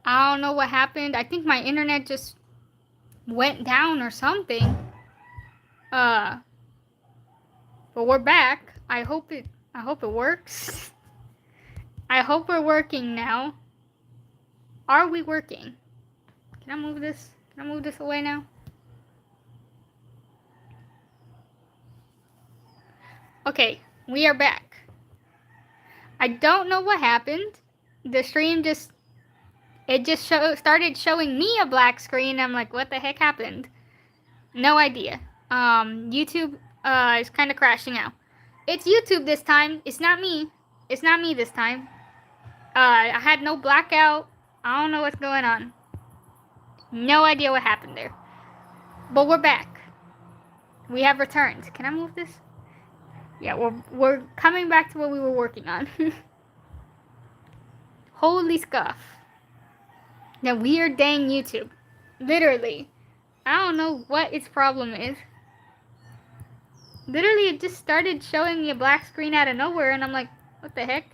I don't know what happened. I think my internet just went down or something. But we're back. I hope it works. I hope we're working now. Are we working? Can I move this? Can I move this away now? Okay, we are back. I don't know what happened. The stream just started showing me a black screen. I'm like, what the heck happened? No idea. YouTube is kind of crashing out. It's YouTube this time. It's not me. It's not me this time. I had no blackout. I don't know what's going on. No idea what happened there. But we're back. We have returned. Can I move this? Yeah, we're coming back to what we were working on. Holy scuff. That weird dang YouTube. Literally. I don't know what its problem is. Literally, it just started showing me a black screen out of nowhere, and I'm like, what the heck?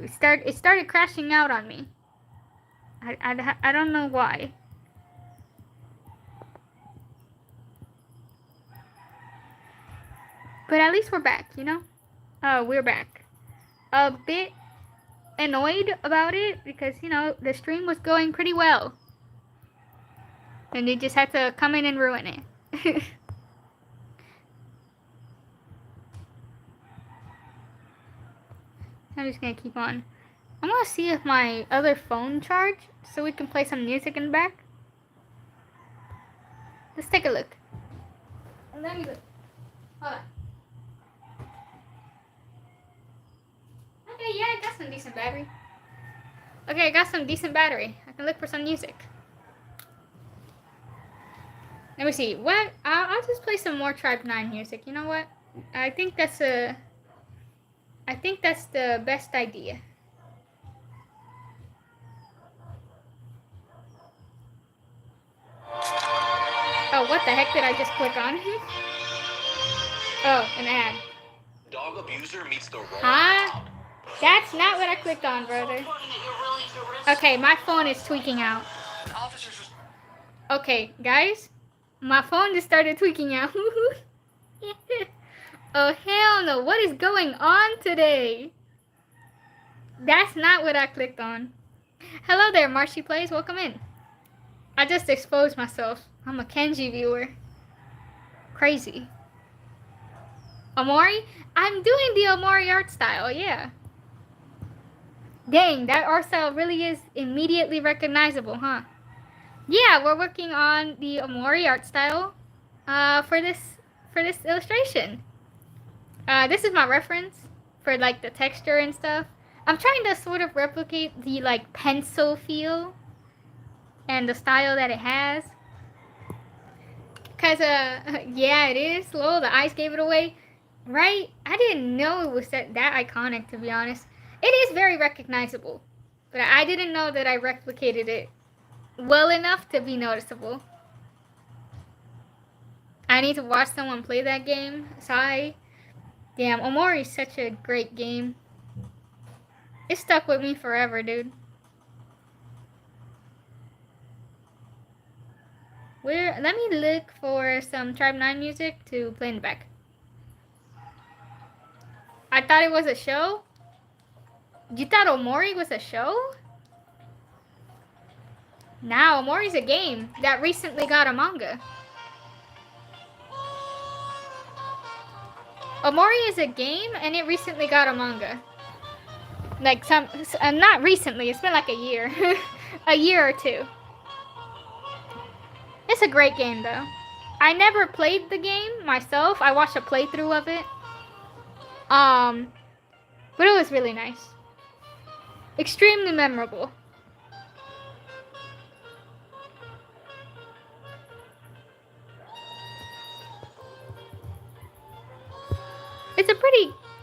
It started crashing out on me. I don't know why. But at least we're back, you know? We're back. A bit annoyed about it because, you know, the stream was going pretty well. And they just had to come in and ruin it. I'm just gonna keep on. I'm gonna see if my other phone charged so we can play some music in the back. Let's take a look. Let me look. Hold on. Okay, yeah, I got some decent battery. Okay, I got some decent battery. I can look for some music. Let me see. What? I'll just play some more Tribe 9 music. You know what? I think that's the best idea. Oh, what the heck did I just click on? Oh, an ad. Dog abuser meets the Huh? That's not what I clicked on, brother. Okay, my phone is tweaking out. Okay, guys. My phone just started tweaking out. Oh, hell no. What is going on today? That's not what I clicked on. Hello there, Marshy Plays. Welcome in. I just exposed myself. I'm a Kenji viewer. Crazy. Omori? I'm doing the Omori art style, yeah. Dang, that art style really is immediately recognizable, huh? Yeah, we're working on the Omori art style for this illustration. This is my reference for like the texture and stuff. I'm trying to sort of replicate the like pencil feel and the style that it has. Cause yeah, it is. Lol, the eyes gave it away. Right? I didn't know it was that iconic, to be honest. It is very recognizable, but I didn't know that I replicated it well enough to be noticeable. I need to watch someone play that game. Sorry. Damn, Omori is such a great game. It stuck with me forever, dude. Let me look for some Tribe 9 music to play in the back. I thought it was a show? You thought Omori was a show? Now, Omori's a game that recently got a manga. Omori is a game and it recently got a manga. Like not recently, it's been like a year. A year or two. It's a great game though. I never played the game myself. I watched a playthrough of it. But it was really nice. Extremely memorable.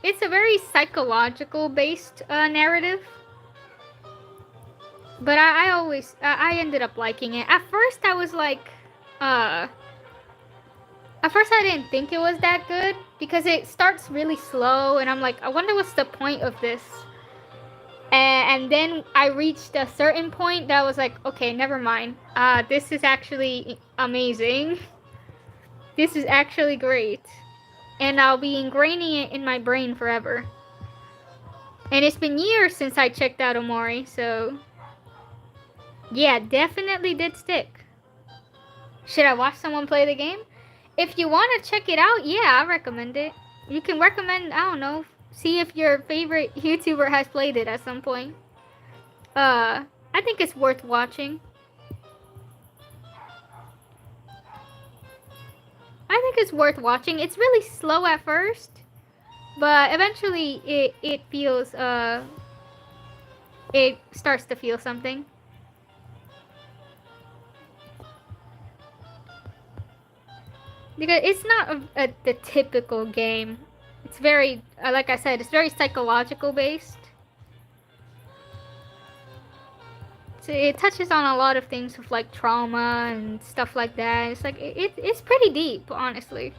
It's a very psychological based narrative. But I ended up liking it. At first I was like, at first I didn't think it was that good because it starts really slow and I'm like, I wonder what's the point of this. And then I reached a certain point that was like, okay, never mind. This is actually amazing. This is actually great. And I'll be ingraining it in my brain forever. And it's been years since I checked out Omori, so yeah, definitely did stick. Should I watch someone play the game? If you want to check it out, yeah, I recommend it. You can recommend, I don't know, see if your favorite YouTuber has played it at some point. I think it's worth watching. I think it's worth watching. It's really slow at first, but eventually it feels it starts to feel something. Because it's not the typical game. It's very, like I said, it's very psychological based. So it touches on a lot of things with like trauma and stuff like that. It's like it's pretty deep, honestly.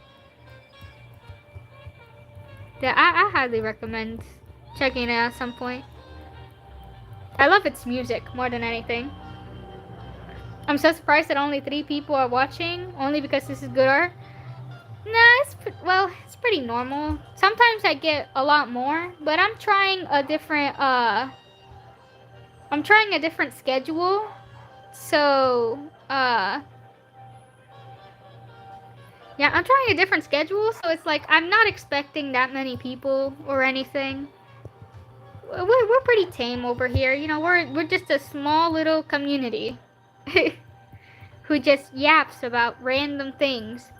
Yeah, I highly recommend checking it out at some point. I love its music more than anything. I'm so surprised that only 3 people are watching, only because this is good art. Nah, it's pretty normal. Sometimes I get a lot more, but I'm trying a different schedule. So, yeah, I'm trying a different schedule, so it's like I'm not expecting that many people or anything. We're pretty tame over here, you know. We're just a small little community who just yaps about random things.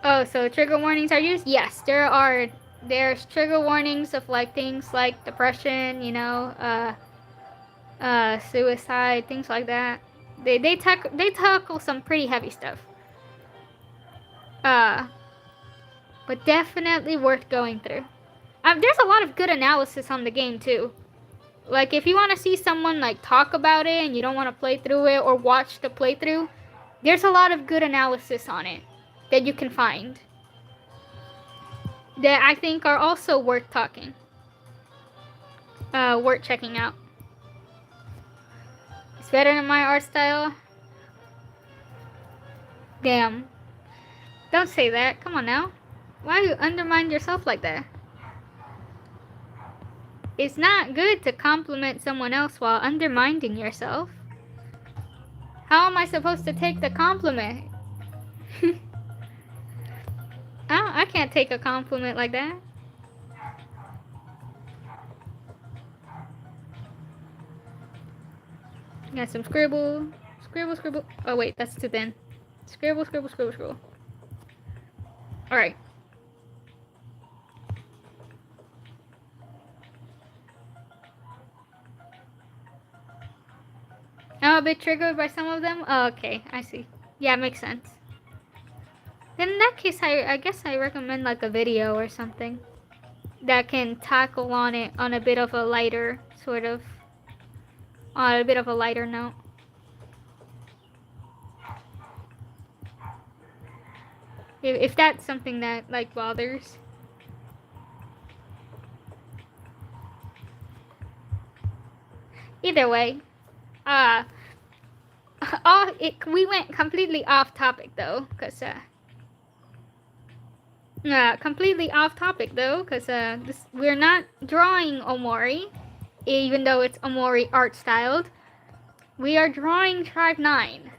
Oh, so trigger warnings are used? Yes, there's trigger warnings of like things like depression, you know, suicide, things like that. They tackle some pretty heavy stuff. Uh, but definitely worth going through. There's a lot of good analysis on the game too. Like if you want to see someone like talk about it and you don't want to play through it or watch the playthrough, there's a lot of good analysis on it that you can find that I think are also worth talking. Worth checking out. It's better than my art style. Damn. Don't say that. Come on now. Why you undermine yourself like that? It's not good to compliment someone else while undermining yourself. How am I supposed to take the compliment? I can't take a compliment like that. Got some scribble. Scribble, scribble. Oh wait, that's too thin. Scribble, scribble, scribble, scribble. Alright. I'm a bit triggered by some of them. Oh, okay, I see. Yeah, makes sense. Then in that case, I guess I recommend like a video or something that can tackle on it on a bit of a lighter sort of, on a bit of a lighter note. If that's something that like bothers. Either way, we went completely off topic though, cause completely off topic though, cause we're not drawing Omori, even though it's Omori art styled. We are drawing Tribe 9.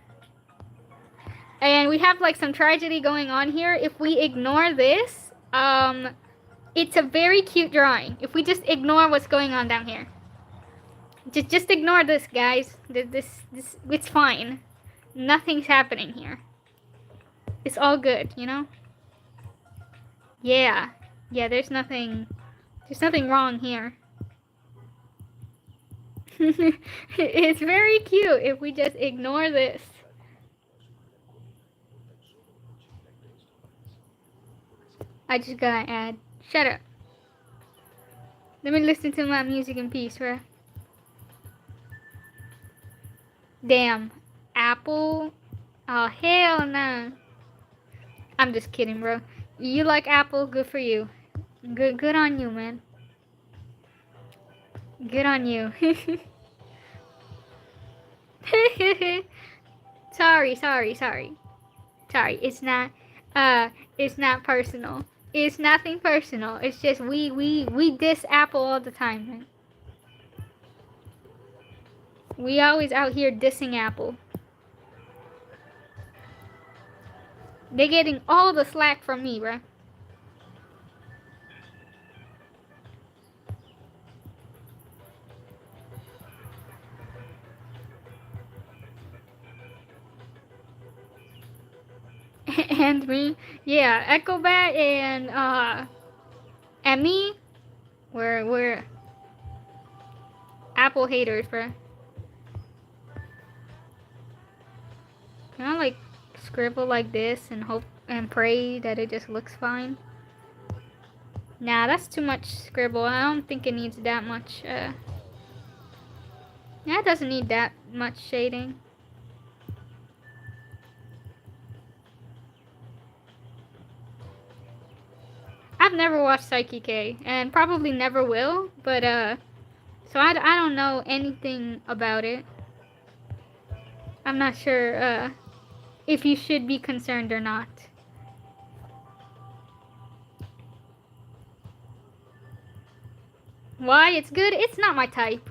And we have like some tragedy going on here. If we ignore this, it's a very cute drawing. If we just ignore what's going on down here. Just ignore this, guys. This it's fine. Nothing's happening here. It's all good, you know? Yeah. Yeah, there's nothing wrong here. It's very cute if we just ignore this. I just gotta add. Shut up. Let me listen to my music in peace, right? Damn. Apple? Oh, hell no. I'm just kidding, bro. You like apple? Good for you. Good on you, man. Good on you. Sorry, sorry, sorry. Sorry. It's not personal. It's nothing personal. It's just we diss Apple all the time, man. We always out here dissing Apple. They getting all the slack from me, bro. And me, yeah, Echo Bat and me, we're Apple haters, bro. Can I like scribble like this and hope and pray that it just looks fine? Nah, that's too much scribble. I don't think it needs that much. Yeah, it doesn't need that much shading. I've never watched Psyche K, and probably never will, but, so I don't know anything about it. I'm not sure, if you should be concerned or not. Why? It's good? It's not my type.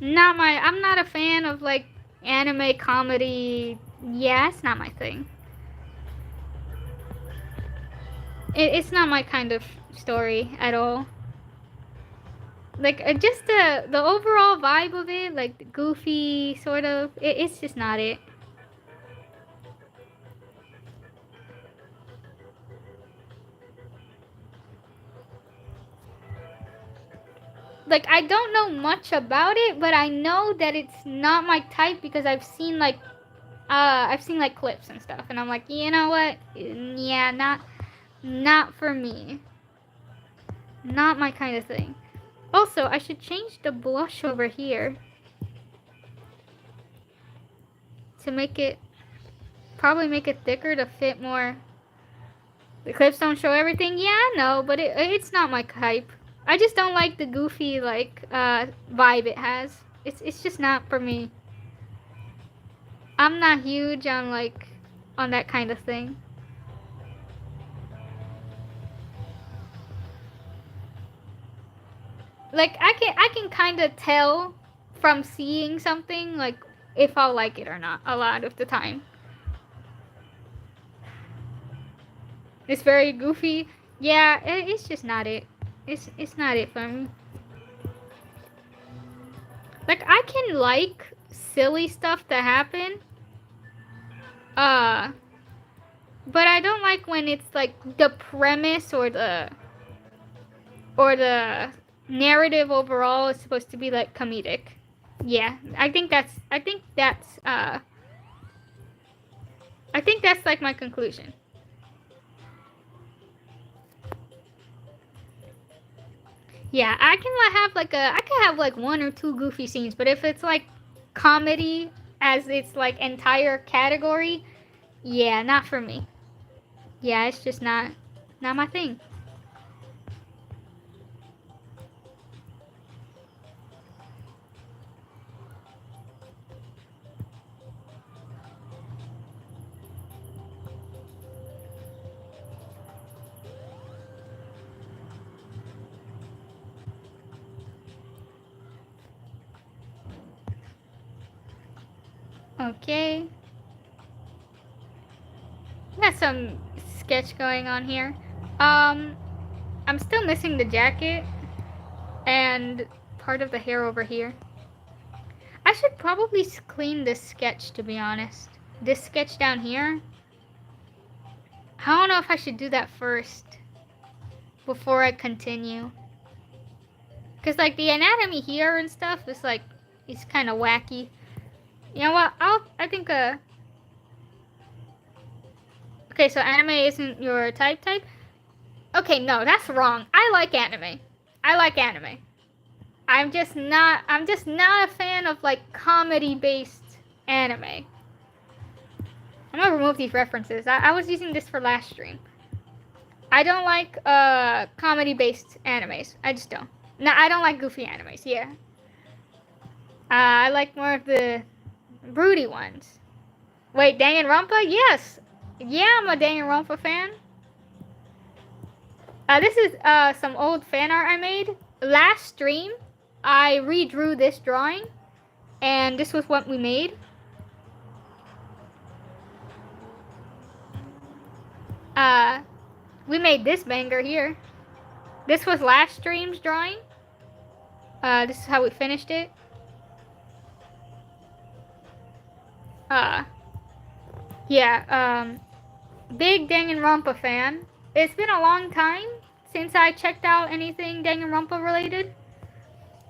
I'm not a fan of, like, anime comedy. Yeah, it's not my thing. It's not my kind of story at all. Like, just the overall vibe of it, like, the goofy, sort of, it's just not it. Like, I don't know much about it, but I know that it's not my type because I've seen, like, clips and stuff, and I'm like, you know what? Yeah, not for me. Not my kind of thing. Also, I should change the blush over here to make it, probably make it thicker to fit more. The clips don't show everything. Yeah, I know, but it's not my type. I just don't like the goofy, like, vibe it has. It's just not for me. I'm not huge on, like, on that kind of thing. Like, I can kind of tell from seeing something, like, if I'll like it or not, a lot of the time. It's very goofy. Yeah, it's just not it. It's not it for me. Like, I can like silly stuff to happen. But I don't like when it's like the premise or the narrative overall is supposed to be like comedic. Yeah, I think that's like my conclusion. Yeah, I can have like one or two goofy scenes, but if it's like comedy as its like entire category, yeah, not for me. Yeah, it's just not my thing. Okay. Got some sketch going on here. I'm still missing the jacket and part of the hair over here. I should probably clean this sketch, to be honest. This sketch down here. I don't know if I should do that first before I continue. Because, like, the anatomy here and stuff is, like, it's kind of wacky. You know what? I think, okay, so anime isn't your type? Okay, no, that's wrong. I like anime. I'm just not a fan of, like, comedy-based anime. I'm gonna remove these references. I was using this for last stream. I don't like comedy-based animes. I just don't. No, I don't like goofy animes. Yeah. I like more of the broody ones. Wait, Danganronpa? Yes. Yeah, I'm a Danganronpa fan. This is some old fan art I made. Last stream, I redrew this drawing, and this was what we made. We made this banger here. This was last stream's drawing. This is how we finished it. Yeah, big Danganronpa fan. It's been a long time since I checked out anything Danganronpa related.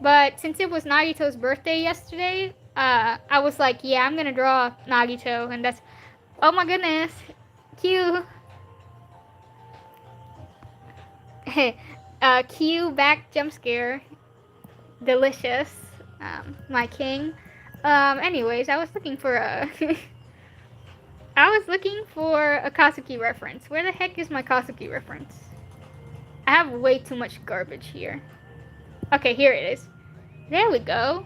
But since it was Nagito's birthday yesterday, I was like, yeah, I'm gonna draw Nagito, and that's, oh my goodness, Q. Q back jump scare, delicious, my king. Anyways, I was looking for a, I was looking for a Kazuki reference. Where the heck is my Kazuki reference? I have way too much garbage here. Okay, here it is. There we go.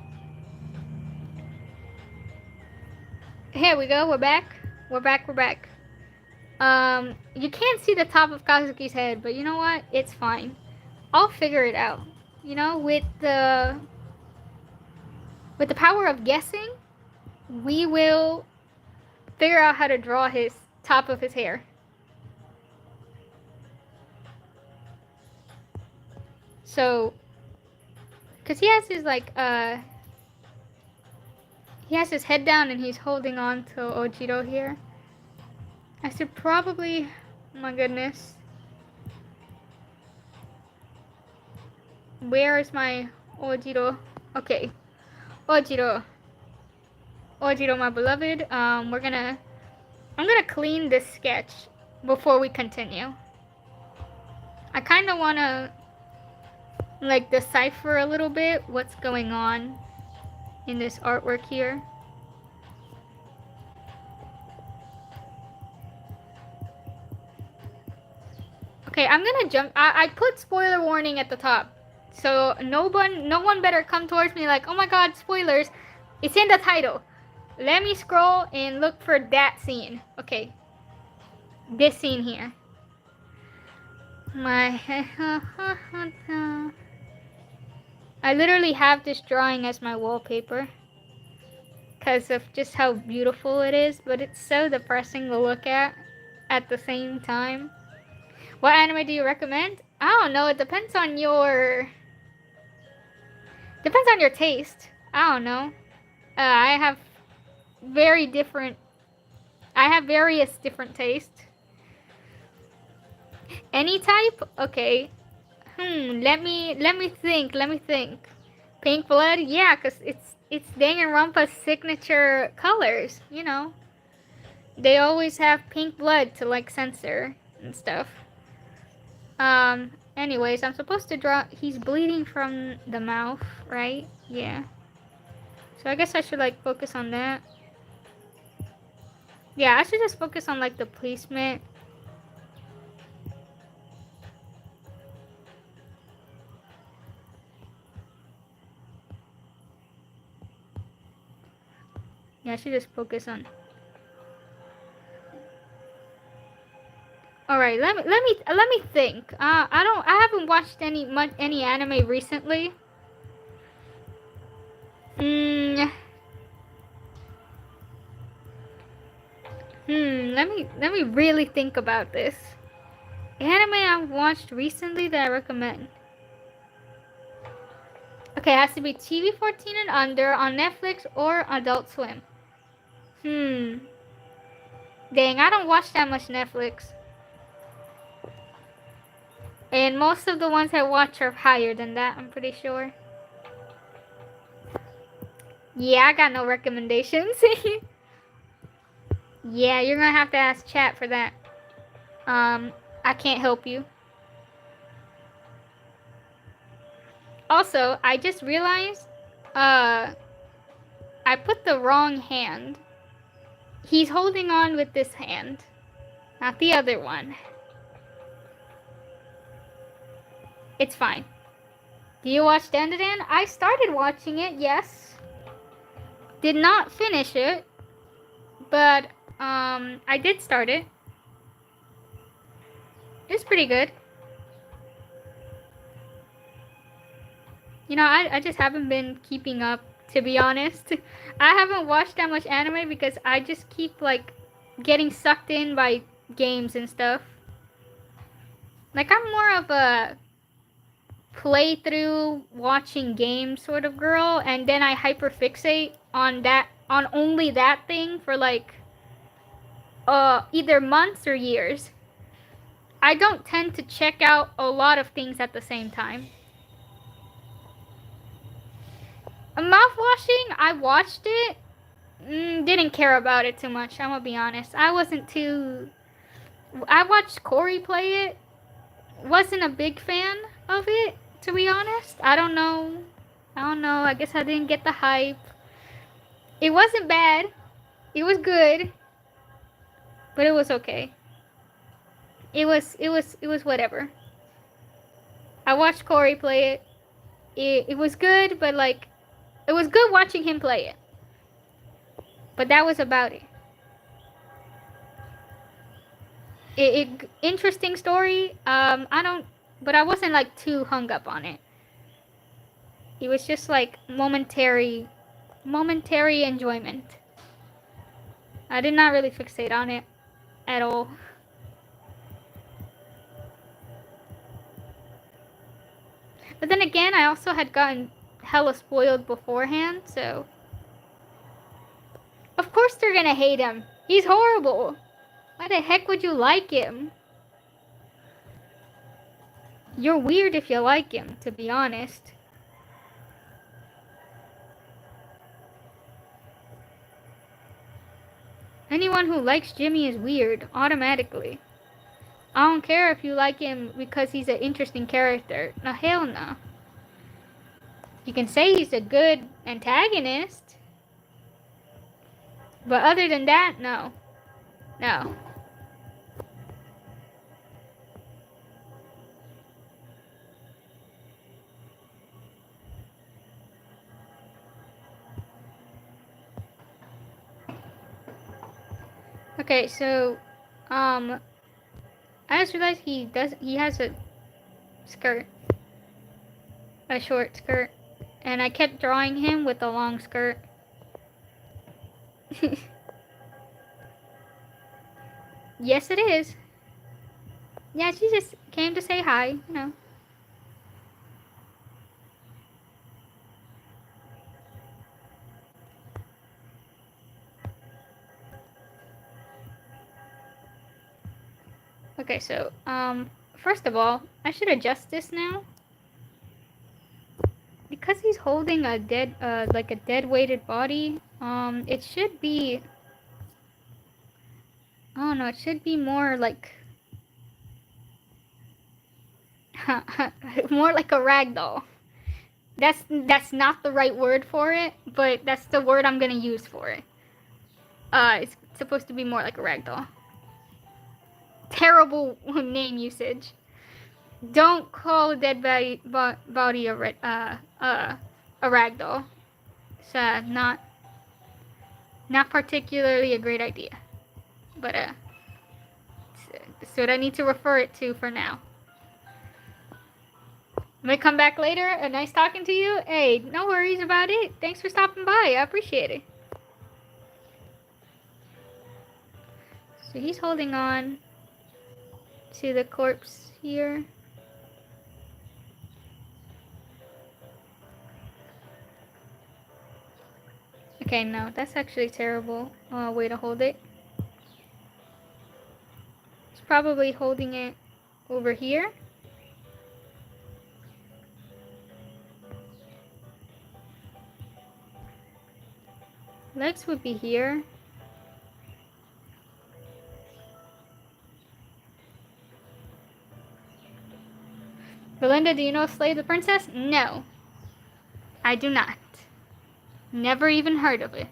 Here we go. We're back. We're back. We're back. You can't see the top of Kazuki's head, but you know what? It's fine. I'll figure it out. You know, with the power of guessing, we will figure out how to draw his top of his hair. So, cause he has his like he has his head down and he's holding on to Ojiro here. I should probably, oh my goodness. Where is my Ojiro? Okay. Ojiro. Ojiro, my beloved. I'm gonna clean this sketch before we continue. I kind of want to like decipher a little bit what's going on in this artwork here. Okay, I'm gonna jump. I put spoiler warning at the top, so no one better come towards me like, oh my god, spoilers. It's in the title. Let me scroll and look for that scene. Okay, this scene here. I literally have this drawing as my wallpaper because of just how beautiful it is, but it's so depressing to look at the same time. What anime do you recommend? I don't know. It depends on your taste. I don't know. I have various different tastes. Any type? Okay. Let me think. Pink blood? Yeah, cause it's Danganronpa's signature colors. You know, they always have pink blood to like censor and stuff. Anyways, I'm supposed to draw. He's bleeding from the mouth, right? Yeah. So I guess I should like focus on that. Yeah, I should just focus on like the placement. Yeah, I should just focus on. All right, let me think. I haven't watched any anime recently. Let me really think about this. Anime I've watched recently that I recommend. Okay, it has to be TV 14 and under on Netflix or Adult Swim. Dang, I don't watch that much Netflix. And most of the ones I watch are higher than that, I'm pretty sure. Yeah, I got no recommendations. Yeah, you're gonna have to ask chat for that. I can't help you. Also, I just realized, I put the wrong hand. He's holding on with this hand, not the other one. It's fine. Do you watch Dandadan? I started watching it, yes. Did not finish it, but I did start it. It's pretty good. You know, I just haven't been keeping up, to be honest. I haven't watched that much anime because I just keep, like, getting sucked in by games and stuff. Like, I'm more of a playthrough, watching games sort of girl, and then I hyperfixate on that, on only that thing for, like, either months or years. I don't tend to check out a lot of things at the same time. Mouthwashing, I watched it. Didn't care about it too much, I'm gonna be honest. I wasn't too... I watched Corey play it. Wasn't a big fan of it, to be honest. I don't know. I guess I didn't get the hype. It wasn't bad. It was good. But it was okay. It was whatever. I watched Corey play it. It was good, but like... It was good watching him play it. But that was about it. Interesting story. But I wasn't like too hung up on it. It was just like momentary enjoyment. I did not really fixate on it at all. But then again, I also had gotten hella spoiled beforehand, so... Of course they're gonna hate him. He's horrible. Why the heck would you like him? You're weird if you like him, to be honest. Anyone who likes Jimmy is weird, automatically. I don't care if you like him because he's an interesting character. No, hell no. You can say he's a good antagonist. But other than that, no. No. Okay, so, I just realized he has a skirt. A short skirt. And I kept drawing him with a long skirt. Yes, it is. Yeah, she just came to say hi, you know. Okay, so, first of all, I should adjust this now. Because he's holding a dead, like a dead-weighted body, it should be... I don't know, it should be more like... more like a ragdoll. That's not the right word for it, but that's the word I'm gonna use for it. It's supposed to be more like a ragdoll. Terrible name usage. Don't call a dead body a ragdoll. It's not particularly a great idea. But that's what I need to refer it to for now. I may come back later. Nice talking to you. Hey, no worries about it. Thanks for stopping by. I appreciate it. So he's holding on to the corpse here. Okay, no, that's actually a terrible way to hold it. He's probably holding it over here. Legs would be here. Belinda, do you know Slay the Princess? No. I do not. Never even heard of it.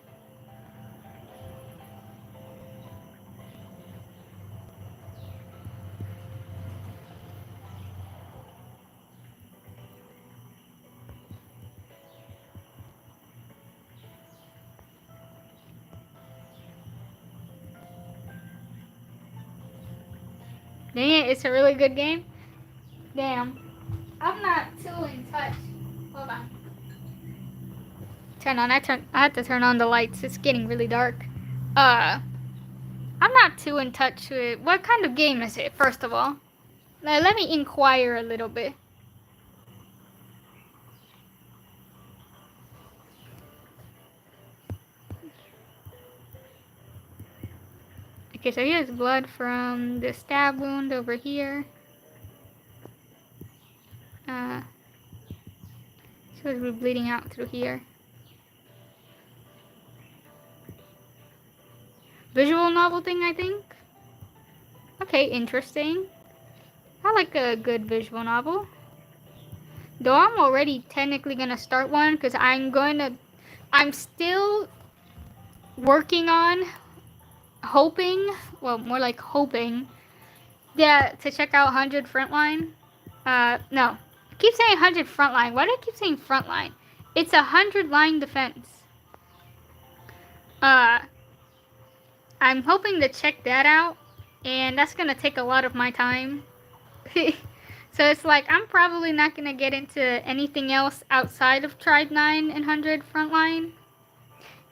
Dang it, it's a really good game. Damn. I'm not too in touch. Hold on. Turn on. I had to turn on the lights. It's getting really dark. I'm not too in touch with what kind of game is it, first of all. Now, let me inquire a little bit. Okay, so he has blood from the stab wound over here. So it's bleeding out through here. Visual novel thing, I think. Okay, interesting. I like a good visual novel. Though I'm already technically gonna start one because I'm still working on hoping, well, more like hoping, yeah, to check out 100 Frontline. No. I keep saying 100 Frontline. Why do I keep saying Frontline? It's 100 Line Defense. I'm hoping to check that out, and that's gonna take a lot of my time. So it's like, I'm probably not gonna get into anything else outside of Tried 9 and 100 Frontline.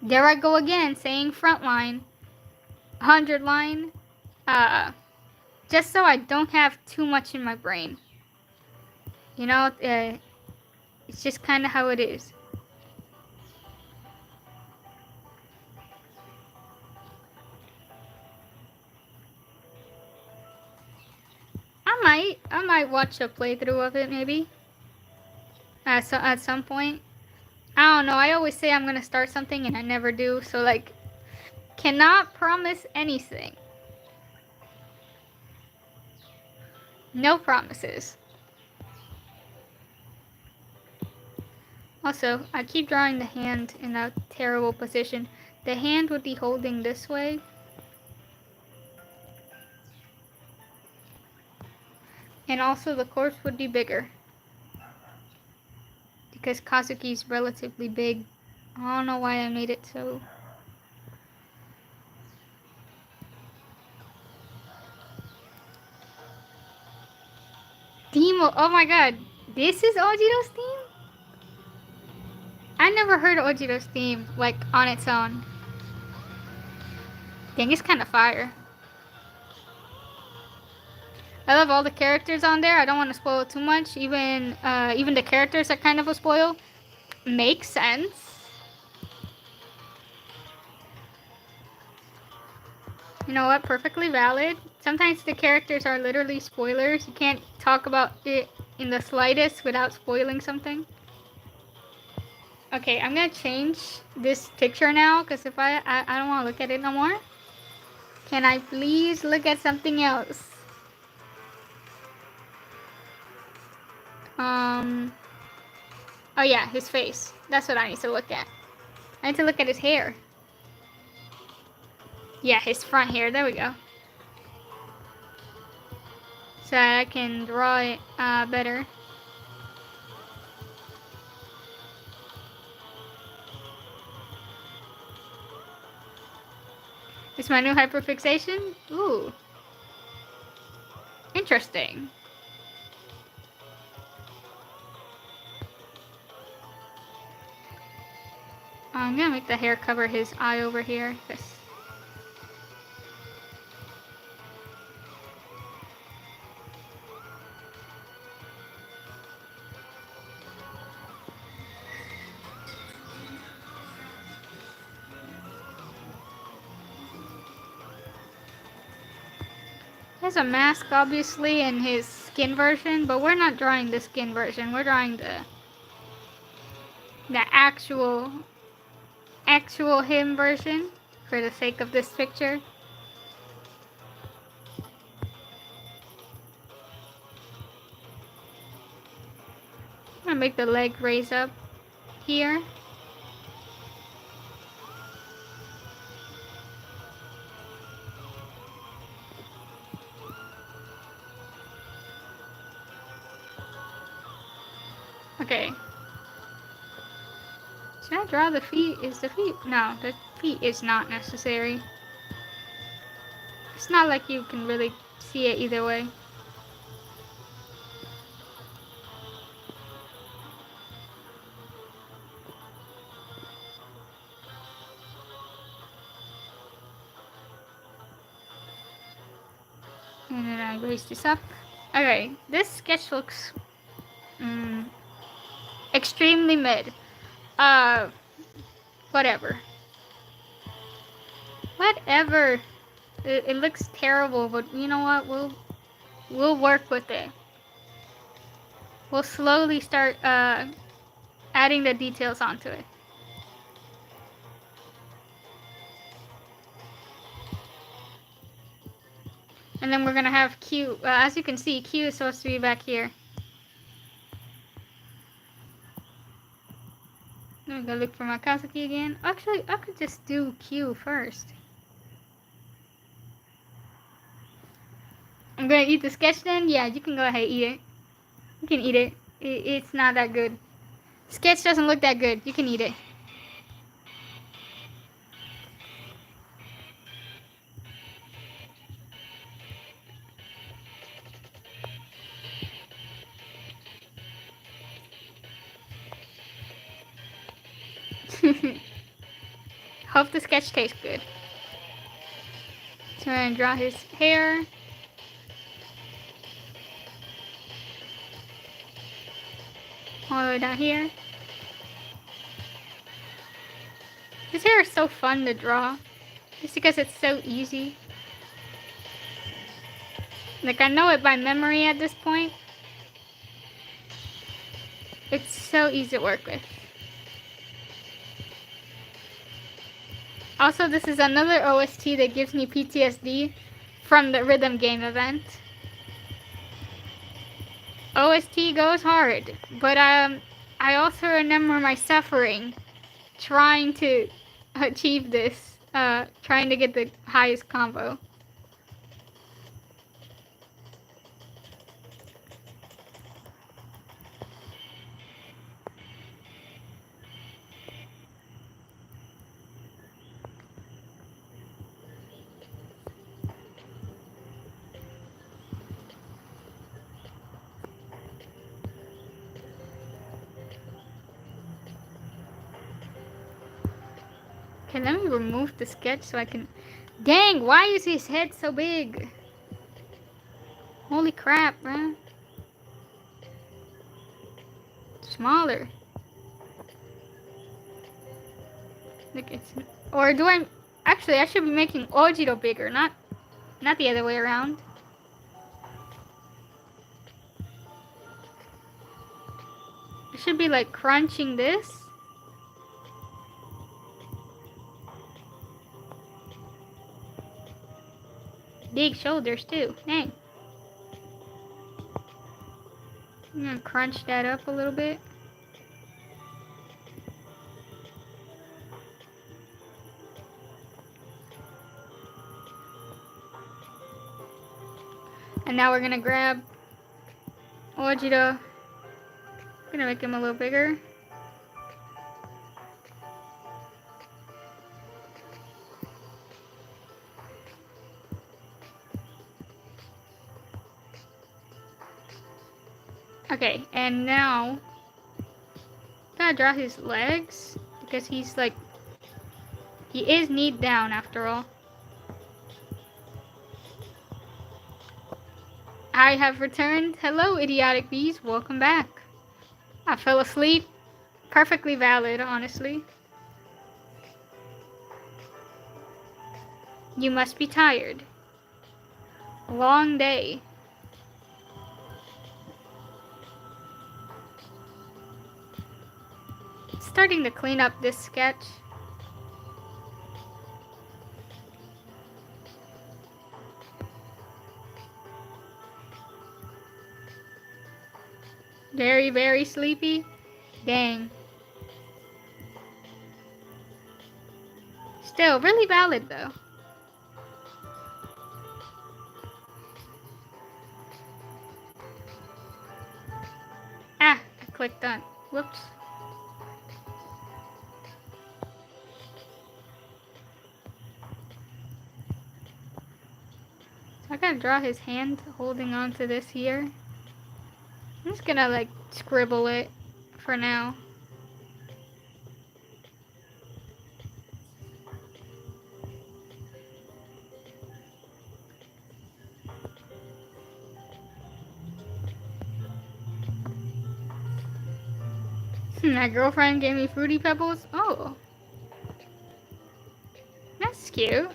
There I go again, saying Frontline. 100 Line. Just so I don't have too much in my brain. You know, it's just kind of how it is. I might watch a playthrough of it maybe. So at some point. I don't know. I always say I'm gonna start something and I never do. So like, cannot promise anything. No promises. Also, I keep drawing the hand in a terrible position. The hand would be holding this way. And also the corpse would be bigger. Because Kazuki's relatively big. I don't know why I made it so. Theme, oh my god. This is Ojiro's theme? I never heard of Ojiro's theme, like, on its own. Dang, it's kind of fire. I love all the characters on there. I don't want to spoil too much. Even the characters are kind of a spoil. Makes sense. You know what? Perfectly valid. Sometimes the characters are literally spoilers. You can't talk about it in the slightest without spoiling something. Okay, I'm gonna change this picture now because if I don't want to look at it no more. Can I please look at something else? Oh yeah, his face. That's what I need to look at. I need to look at his hair. Yeah, his front hair. There we go. So I can draw it better. It's my new hyperfixation? Ooh. Interesting. I'm gonna make the hair cover his eye over here. He has a mask, obviously, in his skin version, but we're not drawing the skin version. We're drawing the actual him version for the sake of this picture. I'm gonna make the leg raise up here. Okay. Should I draw the feet? Is the feet? No, the feet is not necessary. It's not like you can really see it either way. And then I raise this up. Okay, this sketch looks extremely mid. Uh, whatever. Whatever. It looks terrible, but you know what? We'll work with it. We'll slowly start adding the details onto it. And then we're gonna have Q. As you can see, Q is supposed to be back here. I'm gonna look for my Kazuki again. Actually, I could just do Q first. I'm gonna eat the sketch then? Yeah, you can go ahead and eat it. You can eat it. It's not that good. Sketch doesn't look that good. You can eat it. Hope the sketch tastes good. So I'm gonna draw his hair. All the way down here. His hair is so fun to draw. Just because it's so easy. Like, I know it by memory at this point. It's so easy to work with. Also, this is another OST that gives me PTSD from the rhythm game event. OST goes hard, but I also remember my suffering trying to achieve this, trying to get the highest combo. Okay, let me remove the sketch so I can... Dang, why is his head so big? Holy crap, bruh. Smaller. Look, it's... Or do I... Actually, I should be making Ojiro bigger, not the other way around. I should be like crunching this. Big shoulders too. Dang. I'm gonna crunch that up a little bit. And now we're gonna grab Ojiro. Gonna make him a little bigger. Okay, and now gotta draw his legs because he's like, he is knee down after all. I have returned. Hello, idiotic bees. Welcome back. I fell asleep. Perfectly valid, honestly. You must be tired. Long day. Starting to clean up this sketch. Very, very sleepy. Dang. Still, really valid though. Ah, I clicked on. Whoops. I gotta draw his hand holding on to this here. I'm just gonna like scribble it for now. My girlfriend gave me Fruity Pebbles. Oh, that's cute.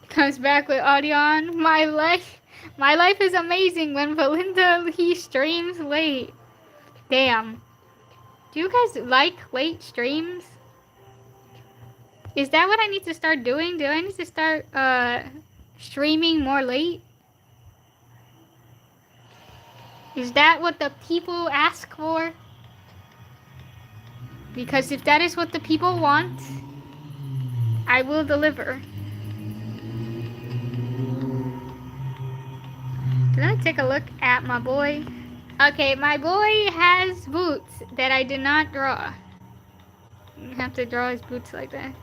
Comes back with audio on. My life is amazing when Belinda he streams late. Damn. Do you guys like late streams? Is that what I need to start doing? Do I need to start streaming more late? Is that what the people ask for? Because if that is what the people want, I will deliver. Let me take a look at my boy. Okay, my boy has boots that I did not draw. You have to draw his boots like that.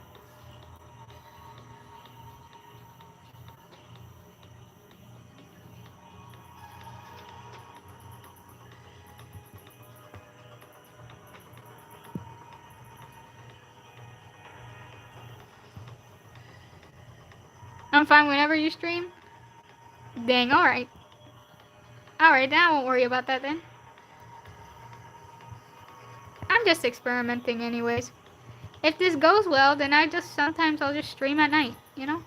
I'm fine whenever you stream. Dang, alright. Alright, then I won't worry about that then. I'm just experimenting anyways. If this goes well, then sometimes I'll just stream at night, you know?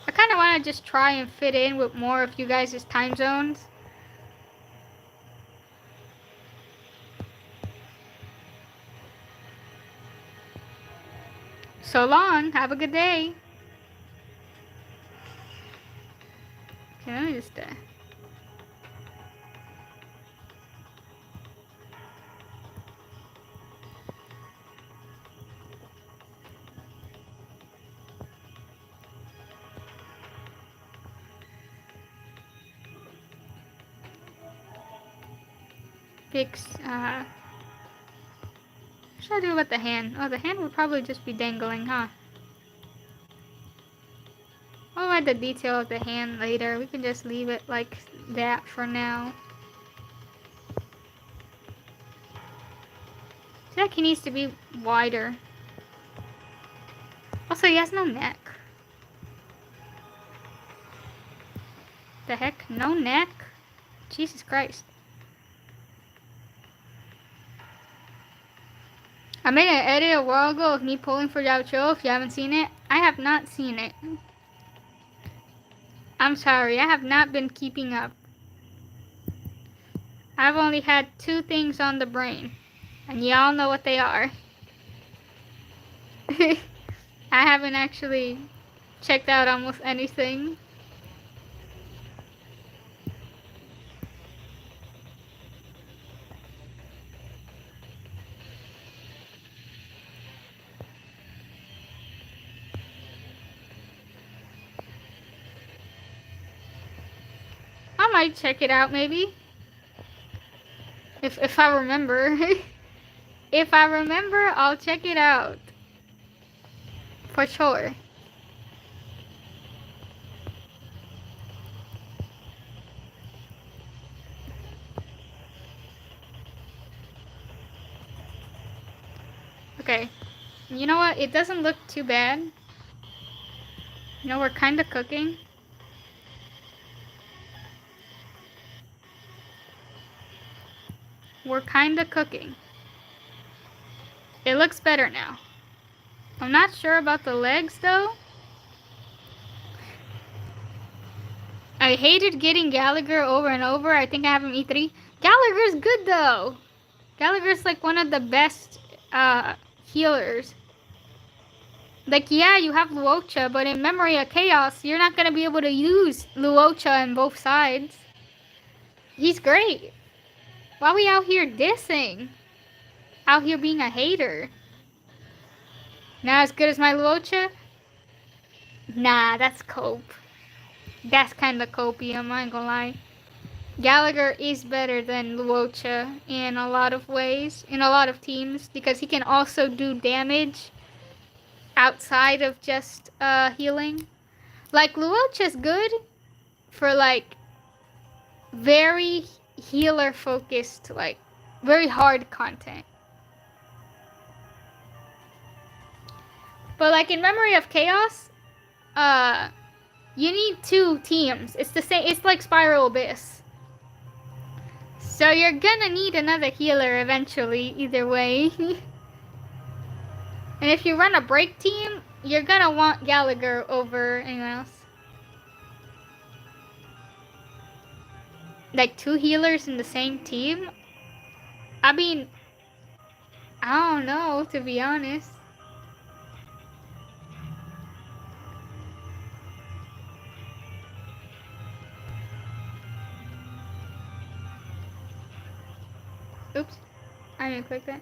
I kind of want to just try and fit in with more of you guys' time zones. So long. Have a good day. Okay, let me just fix, what should I do about the hand? Oh, the hand would probably just be dangling, huh? I'll add the detail of the hand later. We can just leave it like that for now. I feel like he needs to be wider. Also, he has no neck. The heck? No neck? Jesus Christ. I made an edit a while ago of me pulling for Yao. If you haven't seen it, I have not seen it. I'm sorry, I have not been keeping up. I've only had 2 things on the brain, and y'all know what they are. I haven't actually checked out almost anything. I might check it out maybe. If I remember. If I remember, I'll check it out. For sure. Okay. You know what? It doesn't look too bad. You know, we're kind of cooking. We're kind of cooking. It looks better now. I'm not sure about the legs though. I hated getting Gallagher over and over. I think I have him E3. Gallagher's good though. Gallagher's like one of the best healers. Like, yeah, you have Luocha, but in Memory of Chaos, you're not going to be able to use Luocha on both sides. He's great. Why are we out here dissing? Out here being a hater. Not as good as my Luocha? Nah, that's cope. That's kinda copium, I ain't gonna lie. Gallagher is better than Luocha in a lot of ways, in a lot of teams, because he can also do damage outside of just healing. Like, Luocha's good for, like, very healer-focused, like, very hard content. But, like, in Memory of Chaos, you need 2 teams. It's the same, it's like Spiral Abyss. So you're gonna need another healer eventually, either way. And if you run a break team, you're gonna want Gallagher over anyone else. Like 2 healers in the same team? I mean, I don't know, to be honest. Oops, I didn't click that.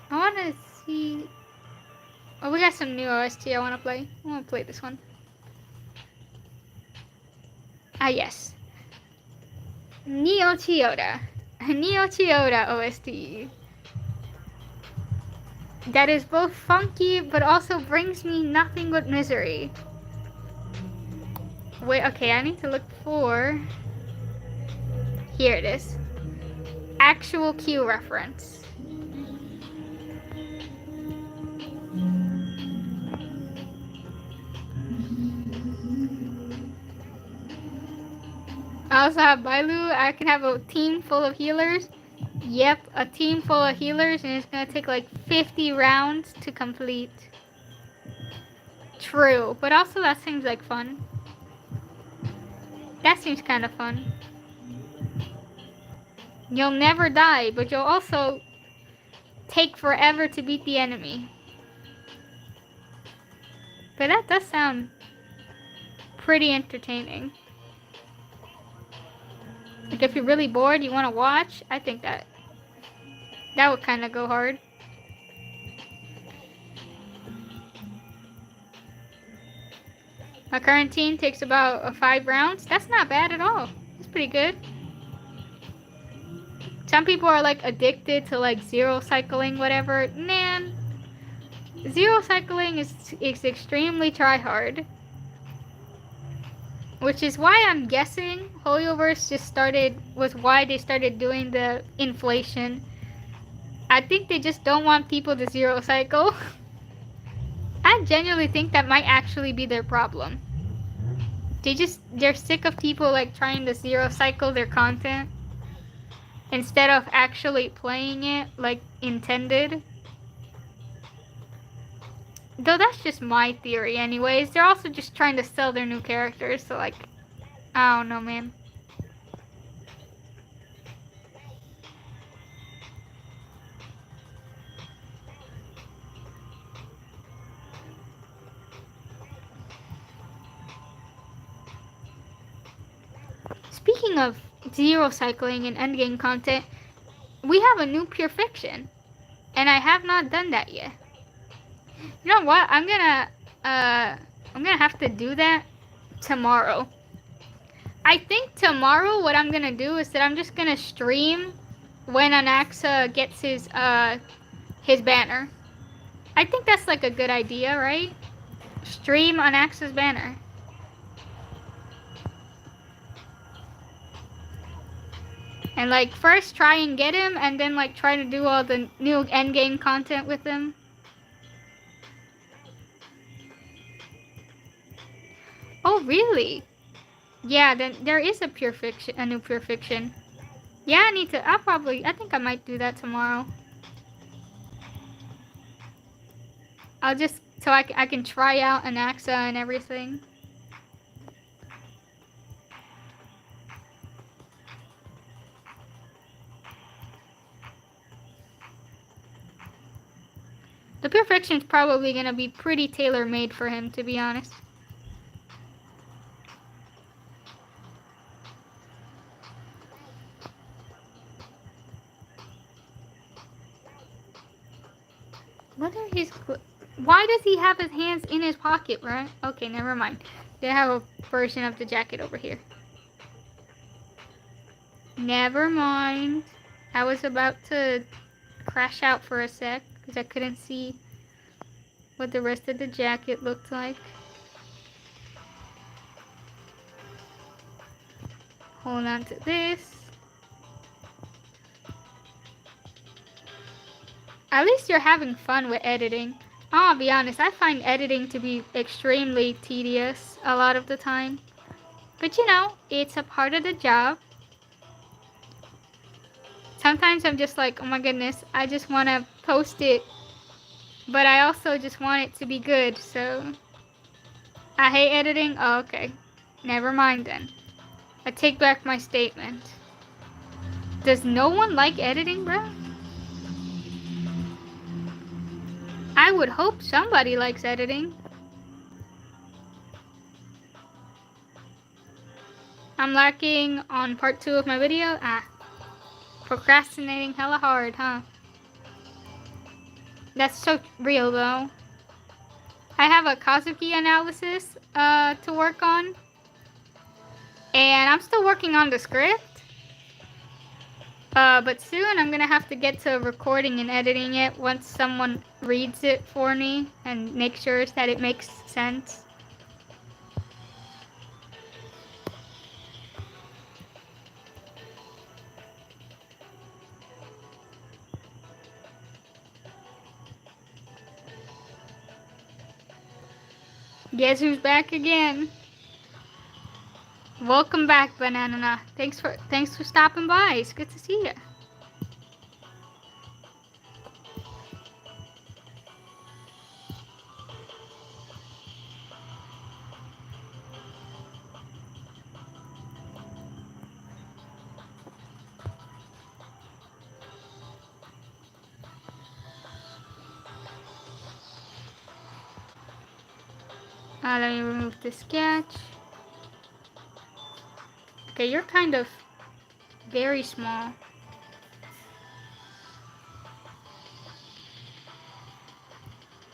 I wanna see... Oh, we got some new OST I wanna play. I wanna play this one. Ah, yes. Neo Chiyoda. Neo Chiyoda OST. That is both funky, but also brings me nothing but misery. Wait, okay, I need to look for... Here it is. Actual Q reference. I also have Bailu. I can have a team full of healers. Yep, a team full of healers, and it's gonna take like 50 rounds to complete. True, but also that seems like fun. That seems kind of fun. You'll never die, but you'll also take forever to beat the enemy. But that does sound pretty entertaining. Like if you're really bored, you want to watch, I think that would kind of go hard. My current team takes about 5 rounds. That's not bad at all. That's pretty good. Some people are like addicted to like zero cycling, whatever. Man, zero cycling is extremely try hard. Which is why I'm guessing Hoyoverse was why they started doing the inflation. I think they just don't want people to zero cycle. I genuinely think that might actually be their problem. They're sick of people like trying to zero cycle their content instead of actually playing it like intended. Though that's just my theory anyways. They're also just trying to sell their new characters, so like, I don't know, man. Speaking of zero cycling and endgame content, we have a new Pure Fiction, and I have not done that yet. You know what? I'm gonna have to do that tomorrow. I think tomorrow what I'm gonna do is that I'm just gonna stream when Anaxa gets his banner. I think that's like a good idea, right? Stream Anaxa's banner. And like first try and get him, and then like try to do all the new endgame content with him. Oh really? Yeah, then there is a new Pure Fiction. Yeah, I think I might do that tomorrow. So I can try out Anaxa and everything. The Pure Fiction's probably gonna be pretty tailor-made for him, to be honest. Why does he have his hands in his pocket, right? Okay, never mind. They have a version of the jacket over here. Never mind. I was about to crash out for a sec because I couldn't see what the rest of the jacket looked like. Hold on to this. At least you're having fun with editing. I'll be honest, I find editing to be extremely tedious a lot of the time. But you know, it's a part of the job. Sometimes I'm just like, oh my goodness, I just want to post it. But I also just want it to be good, so... I hate editing? Oh, okay. Never mind then. I take back my statement. Does no one like editing, bro? I would hope somebody likes editing. I'm lacking on part 2 of my video. Procrastinating hella hard, huh? That's so real, though. I have a Kazuki analysis to work on. And I'm still working on the script. But soon I'm gonna have to get to recording and editing it once someone reads it for me and make sure that it makes sense. Guess who's back again? Welcome back, Banana. Thanks for stopping by. It's good to see you. Let me remove the sketch. Okay, you're kind of very small.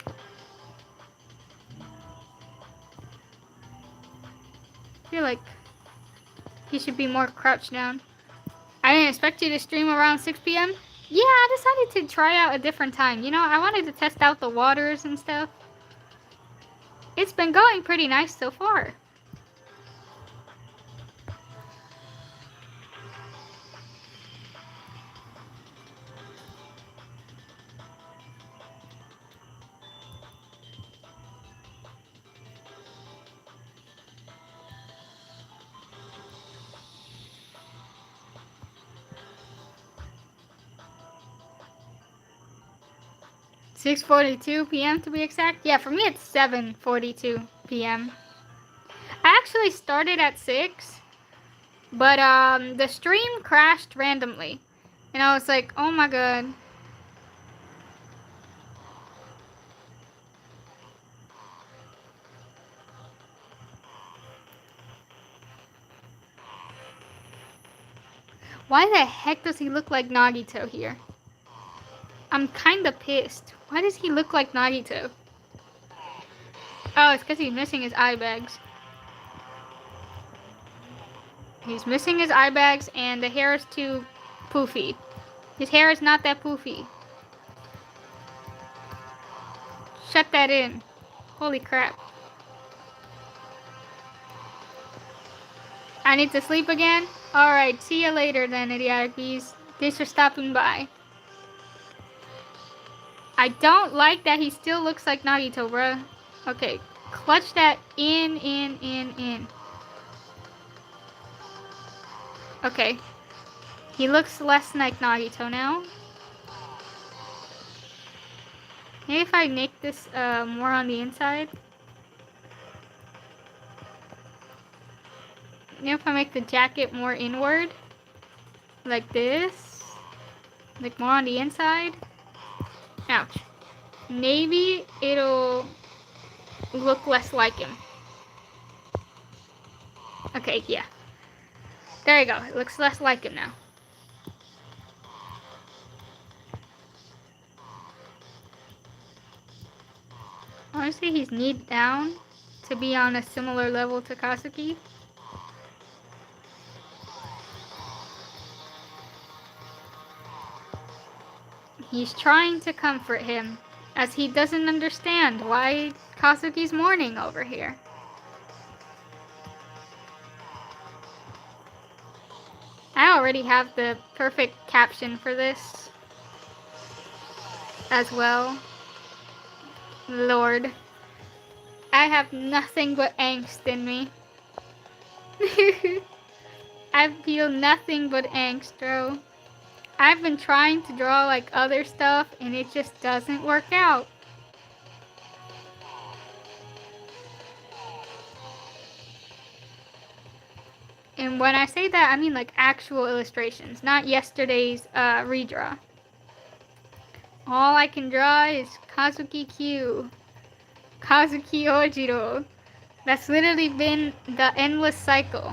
I feel like you should be more crouched down. I didn't expect you to stream around 6 p.m. Yeah, I decided to try out a different time. You know, I wanted to test out the waters and stuff. It's been going pretty nice so far. (6:42 p.m. to be exact. Yeah, for me it's 7:42 p.m. I actually started at 6, but the stream crashed randomly. And I was like, oh my god. Why the heck does he look like Nagito here? I'm kinda pissed. Why does he look like Nagito? Oh, it's because he's missing his eye bags. He's missing his eye bags and the hair is too poofy. His hair is not that poofy. Shut that in. Holy crap. I need to sleep again? Alright, see you later then, idiotic bees. Thanks for stopping by. I don't like that he still looks like Nagito, bruh. Okay, clutch that in. Okay. He looks less like Nagito now. Maybe if I make this more on the inside. Maybe if I make the jacket more inward. Like this. Like more on the inside. Ouch. Maybe it'll look less like him. Okay, yeah. There you go. It looks less like him now. Honestly, he's need down to be on a similar level to Kazuki. He's trying to comfort him, as he doesn't understand why Kazuki's mourning over here. I already have the perfect caption for this as well. Lord, I have nothing but angst in me. I feel nothing but angst, bro. I've been trying to draw like other stuff and it just doesn't work out. And when I say that, I mean like actual illustrations, not yesterday's redraw. All I can draw is Kazuki Q, Kazuki Ojiro. That's literally been the endless cycle.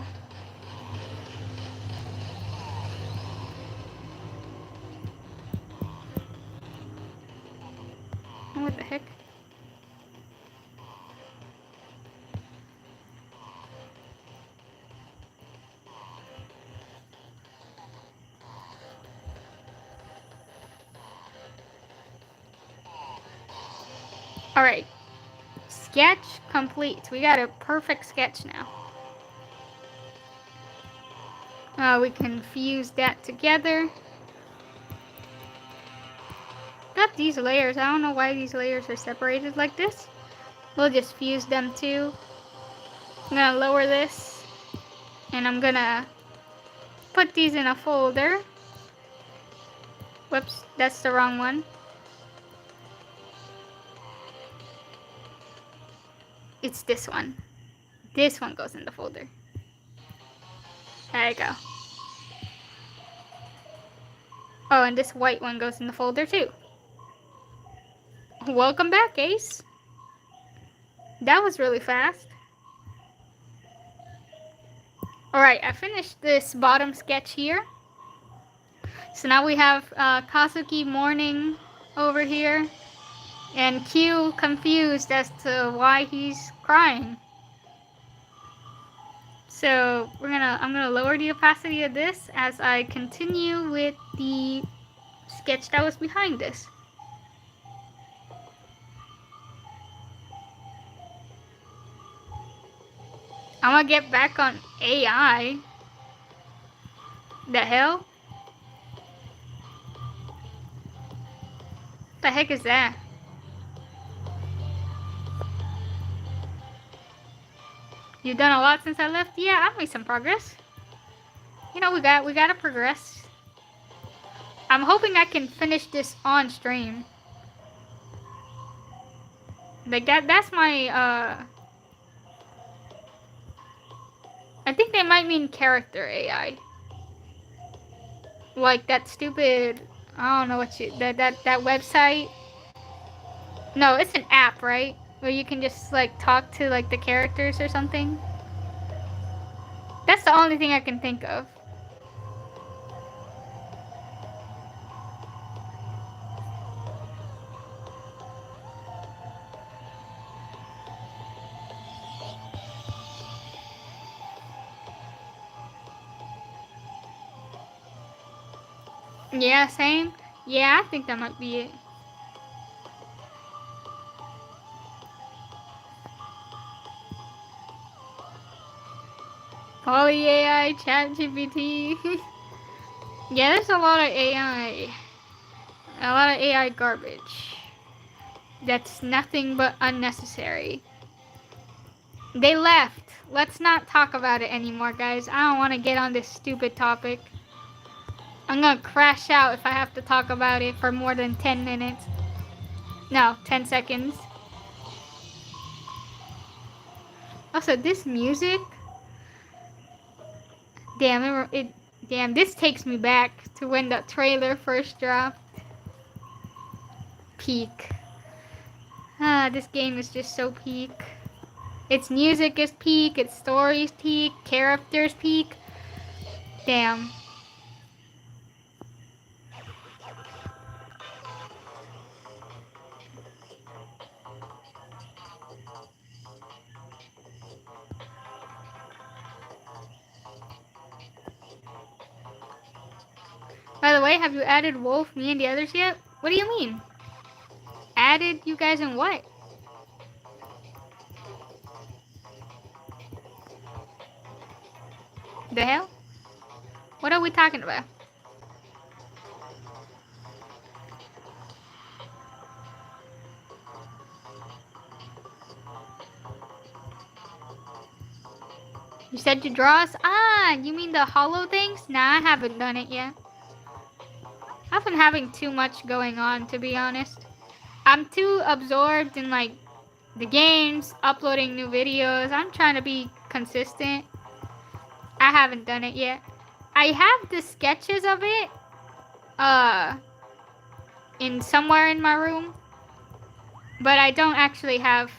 What the heck? Alright. Sketch complete. We got a perfect sketch now. We can fuse that together. Got these layers. I don't know why these layers are separated like this. We'll just fuse them too. I'm gonna lower this. And I'm gonna put these in a folder. Whoops, that's the wrong one. It's this one. This one goes in the folder. There you go. Oh, and this white one goes in the folder too. Welcome back, Ace. That was really fast. Alright, I finished this bottom sketch here. So now we have Kazuki mourning over here. And Q confused as to why he's crying. So I'm gonna lower the opacity of this as I continue with the sketch that was behind this. I'm gonna get back on AI. The hell? The heck is that? You've done a lot since I left? Yeah, I've made some progress. You know, we gotta progress. I'm hoping I can finish this on stream. Like that's my I think they might mean character AI. Like that stupid, I don't know what you, that website. No, it's an app, right? Where you can just like talk to like the characters or something. That's the only thing I can think of. Yeah, same. Yeah, I think that might be it. Poly AI, ChatGPT. Yeah, there's a lot of AI. A lot of AI garbage. That's nothing but unnecessary. They left. Let's not talk about it anymore, guys. I don't want to get on this stupid topic. I'm gonna crash out if I have to talk about it for more than 10 minutes. No, 10 seconds. Also, this music. Damn, this takes me back to when the trailer first dropped. Peak. This game is just so peak. Its music is peak, its stories peak, characters peak. Damn. By the way, have you added Wolf, me, and the others yet? What do you mean? Added you guys in what? The hell? What are we talking about? You said to draw us? Ah, you mean the hollow things? Nah, I haven't done it yet. I've been having too much going on, to be honest. I'm too absorbed in, like, the games, uploading new videos. I'm trying to be consistent. I haven't done it yet. I have the sketches of it, in somewhere in my room. But I don't actually have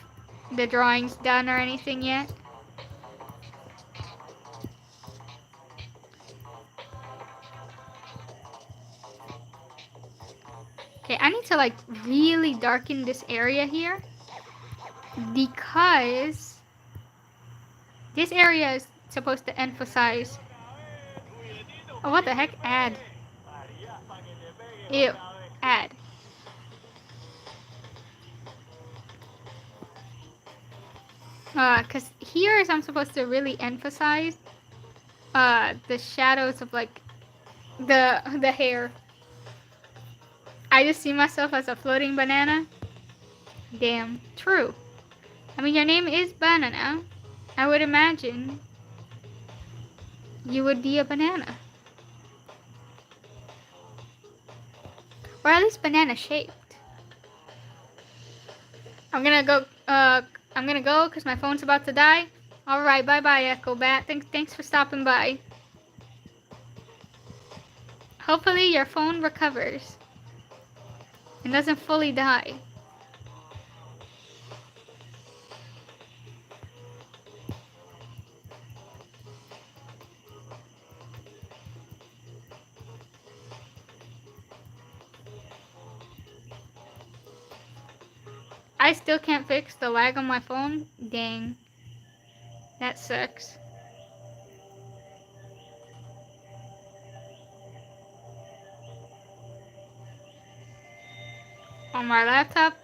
the drawings done or anything yet. Okay, I need to, like, really darken this area here. Because this area is supposed to emphasize... Oh, what the heck? Add. Ew. Add. Because here is I'm supposed to really emphasize the shadows of, like, the hair. I just see myself as a floating banana. Damn. True. I mean, your name is Banana. I would imagine you would be a banana. Or at least banana shaped. I'm gonna go because my phone's about to die. Alright, bye-bye, Echo Bat. Thanks for stopping by. Hopefully your phone recovers and doesn't fully die. I still can't fix the lag on my phone? Dang. That sucks. On my laptop?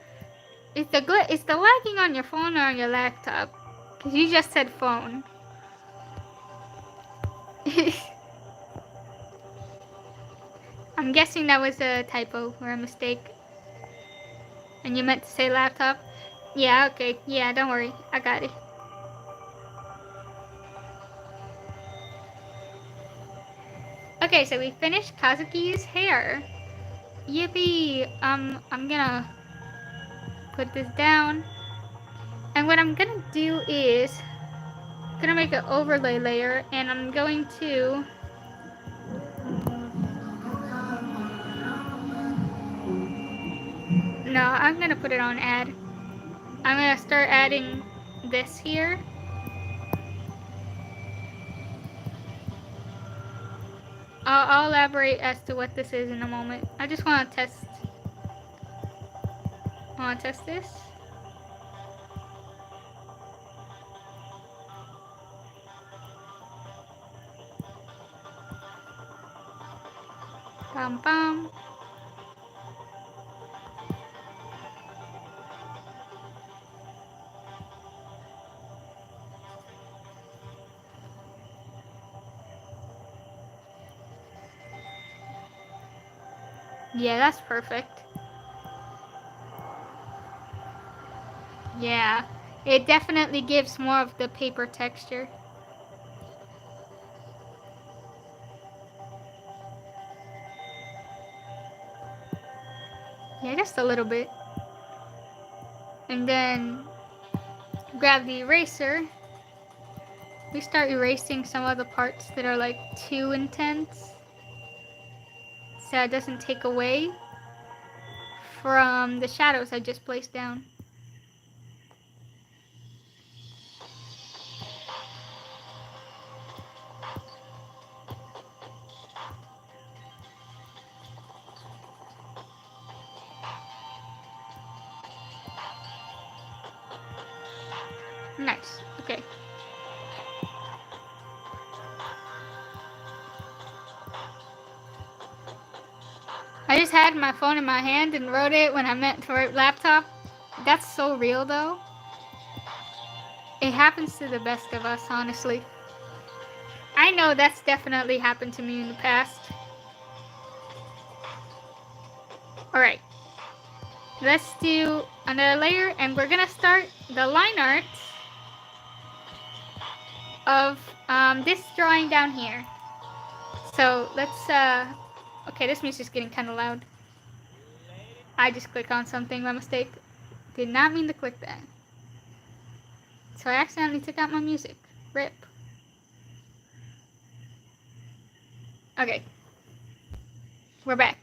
Is the lagging on your phone or on your laptop? Because you just said phone. I'm guessing that was a typo or a mistake. And you meant to say laptop? Yeah, okay. Yeah, don't worry. I got it. Okay, so we finished Kazuki's hair. Yippee! I'm gonna put this down. And what I'm gonna do is gonna make an overlay layer, and I'm going to no, I'm gonna put it on add. I'm gonna start adding this here. I'll elaborate as to what this is in a moment. I just want to test. I want to test this. Bum bum. Yeah, that's perfect. Yeah, it definitely gives more of the paper texture. Yeah, just a little bit. And then grab the eraser. We start erasing some of the parts that are like too intense, so it doesn't take away from the shadows I just placed down. Nice. Okay. had my phone in my hand and wrote it when I meant for laptop. That's so real though. It happens to the best of us, honestly. I know that's definitely happened to me in the past. Alright. Let's do another layer, and we're gonna start the line art of this drawing down here. So let's okay, this music's getting kind of loud. I just clicked on something by mistake. Did not mean to click that. So I accidentally took out my music. RIP. Okay. We're back.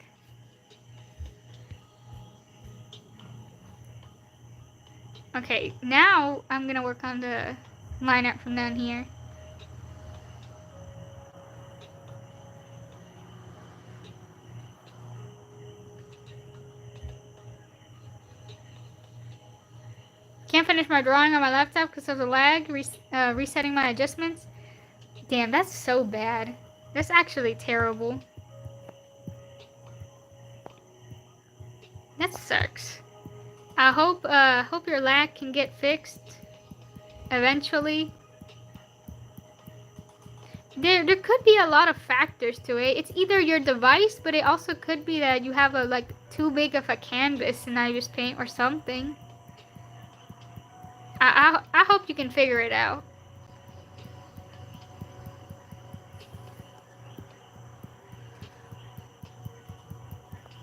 Okay, now I'm gonna work on the line art from down here. Can't finish my drawing on my laptop because of the lag, resetting my adjustments. Damn, that's so bad. That's actually terrible. That sucks. I hope your lag can get fixed eventually. There could be a lot of factors to it. It's either your device, but it also could be that you have a like too big of a canvas and I just paint or something. I hope you can figure it out.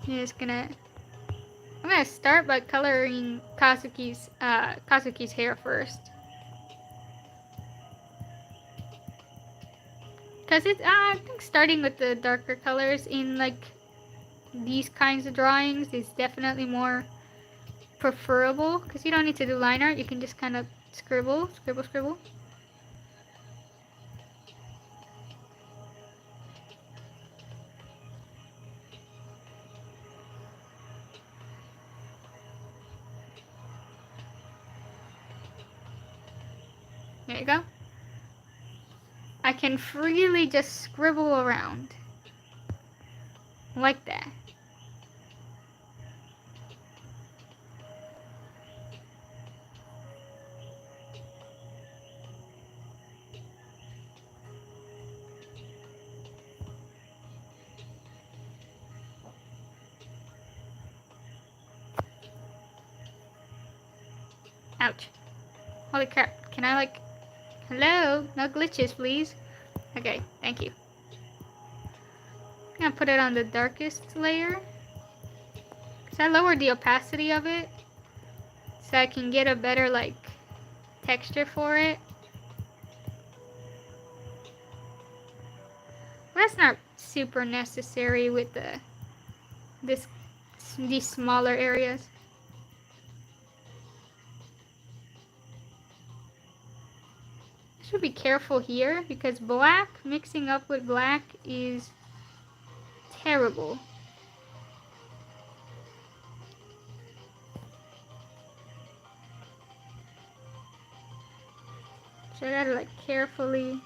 I'm gonna start by coloring Kazuki's hair first. Cause I think starting with the darker colors in like these kinds of drawings is definitely more preferable. Cause you don't need to do line art, you can just kind of scribble. There you go. I can freely just scribble around. Like that. Ouch. Holy crap. Can I like... Hello? No glitches, please. Okay, thank you. I'm gonna put it on the darkest layer. Because I lowered the opacity of it. So I can get a better, like, texture for it. Well, that's not super necessary with these smaller areas. I should be careful here because black mixing up with black is terrible. So I gotta like carefully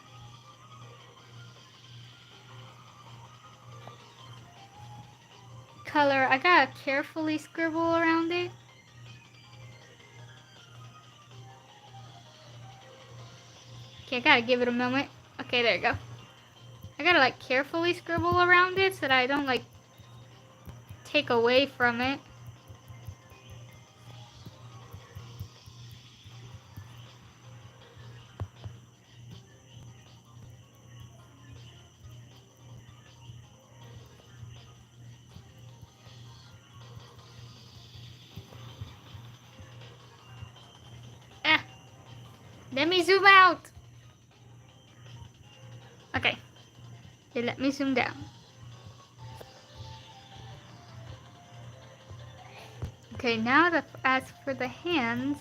color. I gotta carefully scribble around it. Okay, I gotta give it a moment. Okay, there you go. I gotta like carefully scribble around it so that I don't like take away from it. Ah, let me zoom out. Okay, okay, let me zoom down. Okay, now as for the hands,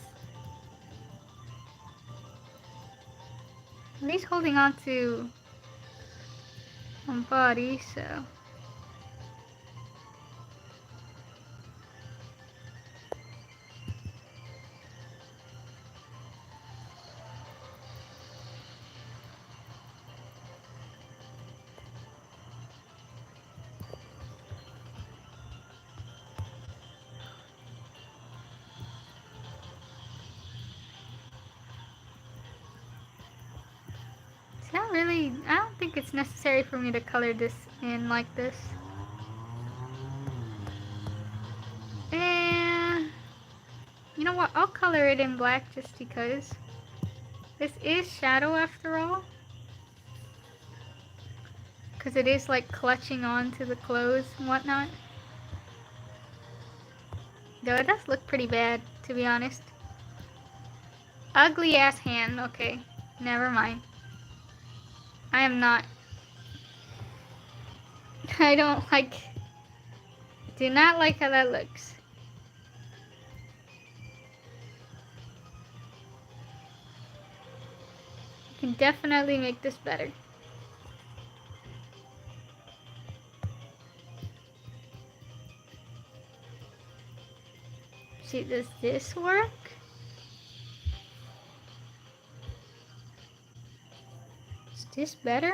at least holding on to one body, so. Not really. I don't think it's necessary for me to color this in like this. And you know what? I'll color it in black just because. This is shadow after all. Because it is like clutching on to the clothes and whatnot. Though it does look pretty bad, to be honest. Ugly ass hand. Okay. Never mind. I am not. I don't like. Do not like how that looks. You can definitely make this better. See, does this work? Is this better?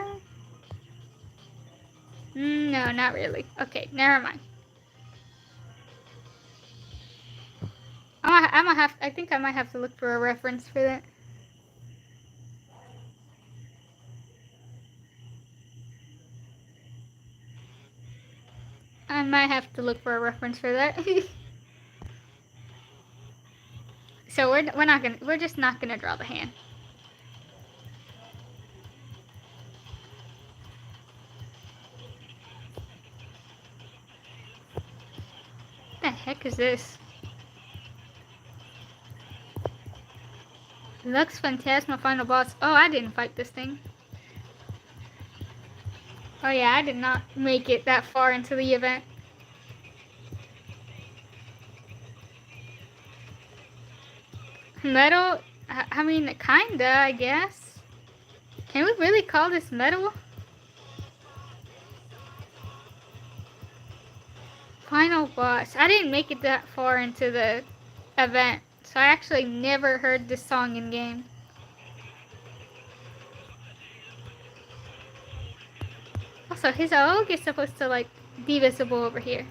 No, not really. Okay, never mind. I'm gonna have. I think I might have to look for a reference for that. I might have to look for a reference for that. So we're just not gonna draw the hand. What the heck is this? Lux Phantasma final boss. Oh, I didn't fight this thing. Oh yeah, I did not make it that far into the event. Metal? I mean, kinda, I guess. Can we really call this metal? Final boss. I didn't make it that far into the event, so I actually never heard this song in game. Also, his oak is supposed to like be visible over here.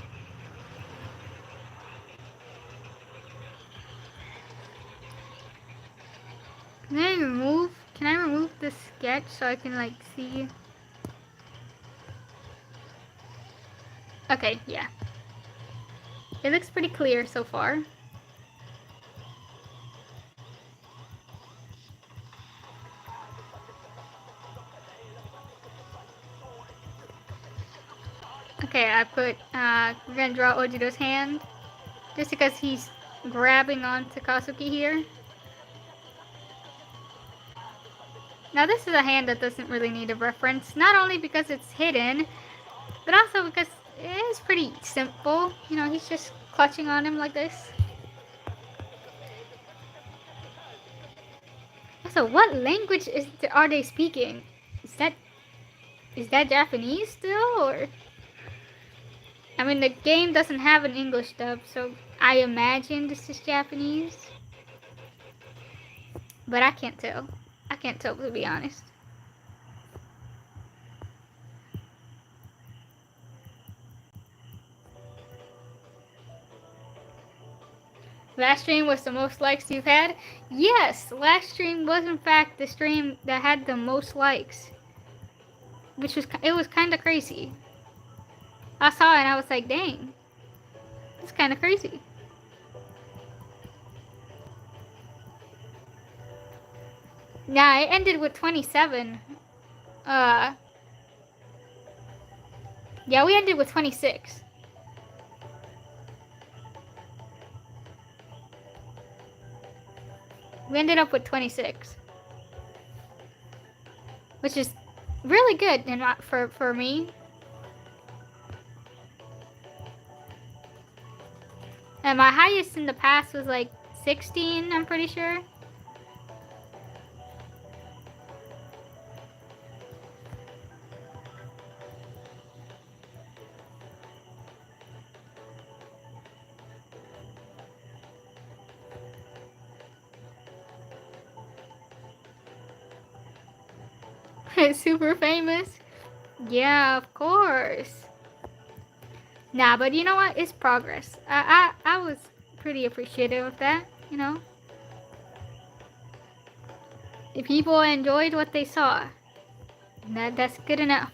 Can I remove the sketch so I can like see? Okay, yeah. It looks pretty clear so far. Okay, we're gonna draw Ojiro's hand. Just because he's grabbing onto Kazuki here. Now this is a hand that doesn't really need a reference. Not only because it's hidden, but also because it is pretty simple. You know, he's just clutching on him like this. Also, what language are they speaking? Is that Japanese still, or? I mean, the game doesn't have an English dub, so I imagine this is Japanese. But I can't tell. I can't tell, to be honest. Last stream was the most likes you've had? Yes, last stream was in fact the stream that had the most likes. It was kind of crazy. I saw it and I was like, dang. It's kind of crazy. Nah, it ended with 27. Yeah, we ended with 26. We ended up with 26. Which is really good for me. And my highest in the past was like 16, I'm pretty sure. Super famous. Yeah, of course. Nah, but you know what? It's progress. I was pretty appreciative of that, you know. If people enjoyed what they saw. That's good enough.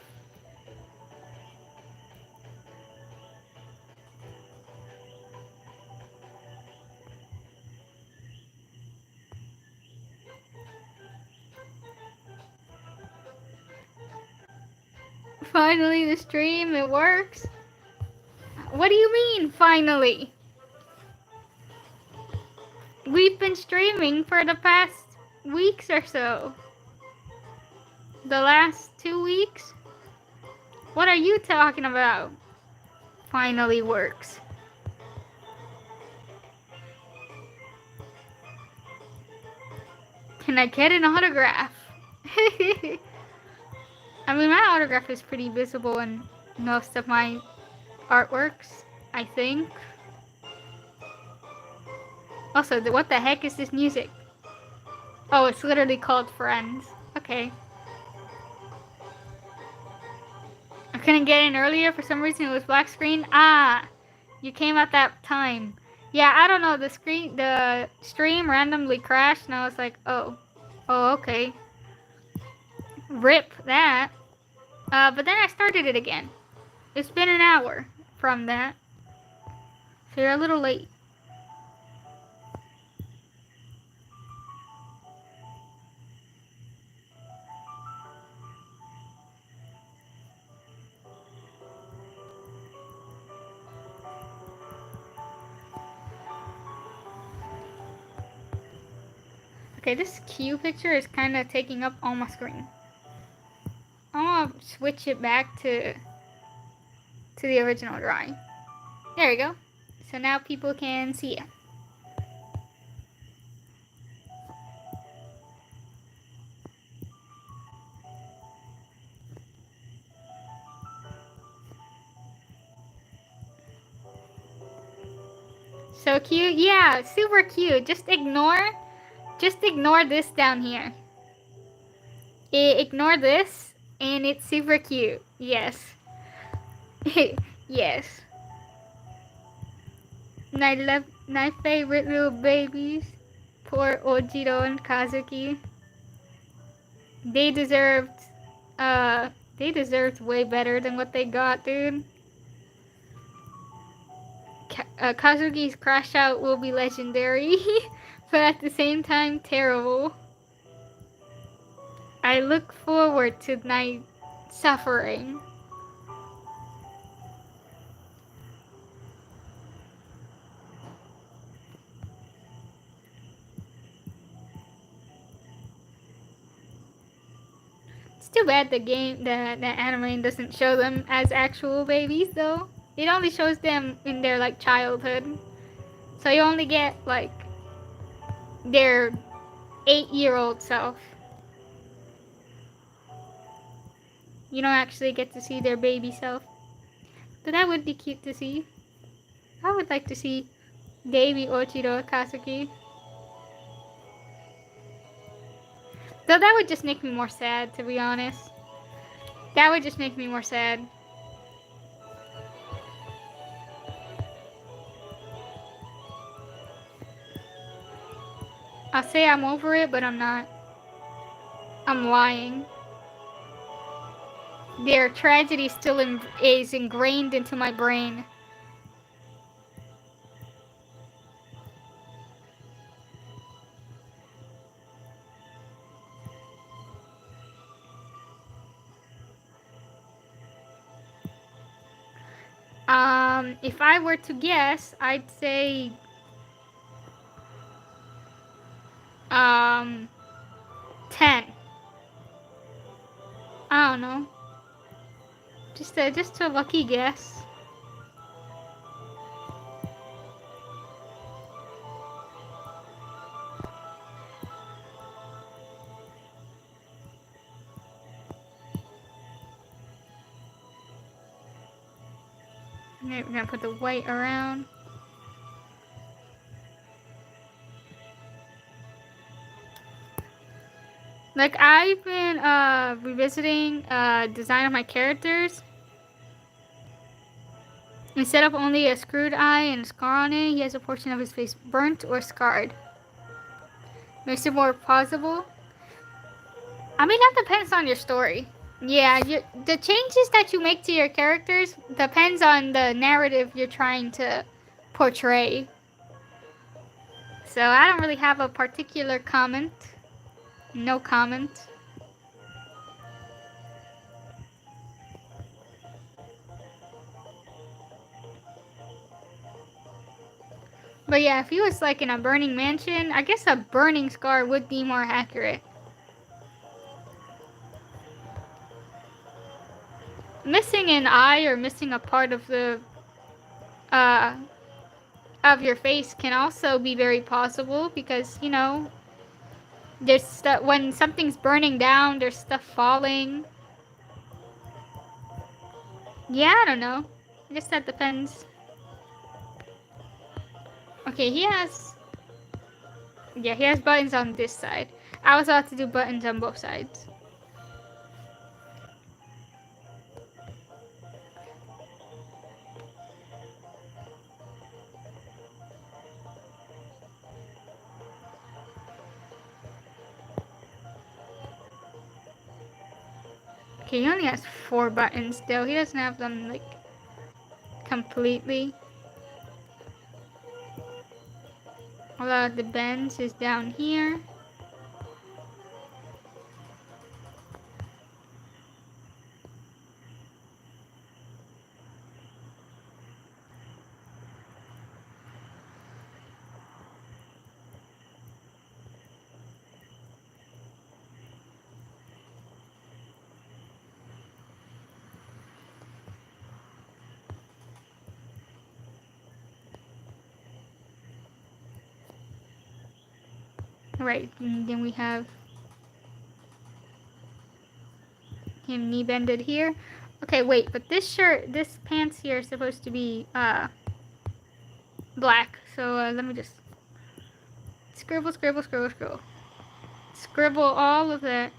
Finally, the stream, it works. What do you mean, finally? We've been streaming for the past weeks or so. The last 2 weeks? What are you talking about? Finally works. Can I get an autograph? I mean, my autograph is pretty visible in most of my artworks, I think. Also, what the heck is this music? Oh, it's literally called Friends. Okay. I couldn't get in earlier for some reason. It was black screen. Ah, you came at that time. Yeah, I don't know. The stream randomly crashed, and I was like, oh, okay. Rip that. But then I started it again. It's been an hour from that, so you're a little late. Okay, this Q picture is kind of taking up all my screen. I'm gonna switch it back to the original drawing. There we go. So now people can see it. So cute. Yeah, super cute. Just ignore this down here. Ignore this, and it's super cute. Yes. Yes. My favorite little babies. Poor Ojiro and Kazuki. They deserved way better than what they got, dude. Kazuki's crash out will be legendary, but at the same time terrible. I look forward to night suffering. It's too bad the anime doesn't show them as actual babies though. It only shows them in their like childhood. So you only get like their 8-year-old self. You don't actually get to see their baby self. But that would be cute to see. I would like to see baby Ojiro Kazuki. Though that would just make me more sad, to be honest. That would just make me more sad. I'll say I'm over it, but I'm not. I'm lying. Their tragedy still is ingrained into my brain. If I were to guess, I'd say 10. I don't know. Just a lucky guess. We're gonna put the white around. Like, I've been revisiting design of my characters. Instead of only a screwed eye and a scar on it, he has a portion of his face burnt or scarred. Makes it more plausible. I mean, that depends on your story. Yeah, the changes that you make to your characters depends on the narrative you're trying to portray. So I don't really have a particular comment. No comment. But yeah, if he was like in a burning mansion, I guess a burning scar would be more accurate. Missing an eye or missing a part uh of your face can also be very possible because, you know, there's stuff when something's burning down, there's stuff falling. Yeah, I don't know. I guess that depends. Okay, he has buttons on this side. I was about to do buttons on both sides. Okay, he only has 4 buttons though. He doesn't have them like completely. A lot of the bends is down here. Right, and then we have him knee bended here. Okay, wait, but this pants here is supposed to be black. So let me just scribble, scribble, scribble, scribble. Scribble all of that.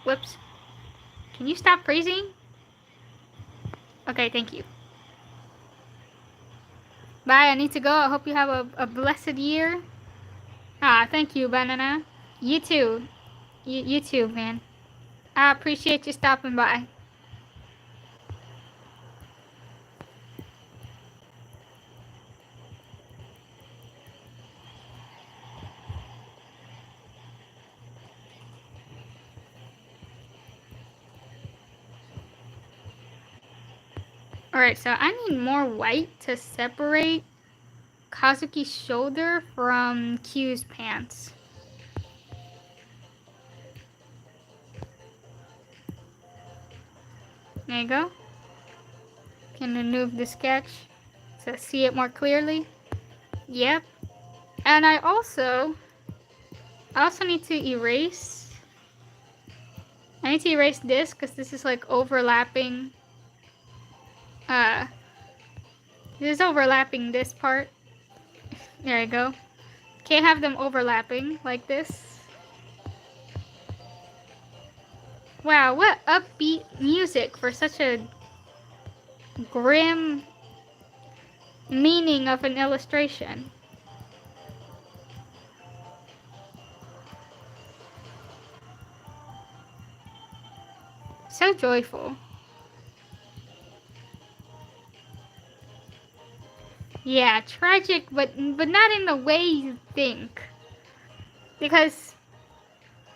Whoops. Can you stop freezing? Okay, thank you. Bye, I need to go. I hope you have a blessed year. Ah, thank you, Banana. You too. You too, man. I appreciate you stopping by. Alright, so I need more white to separate Kazuki's shoulder from Q's pants. There you go. Can remove the sketch to see it more clearly. Yep. And I also need to erase. I need to erase this because this is like overlapping. This is overlapping this part. There you go. Can't have them overlapping like this. Wow, what upbeat music for such a grim meaning of an illustration. So joyful. Yeah, tragic, but not in the way you think. Because,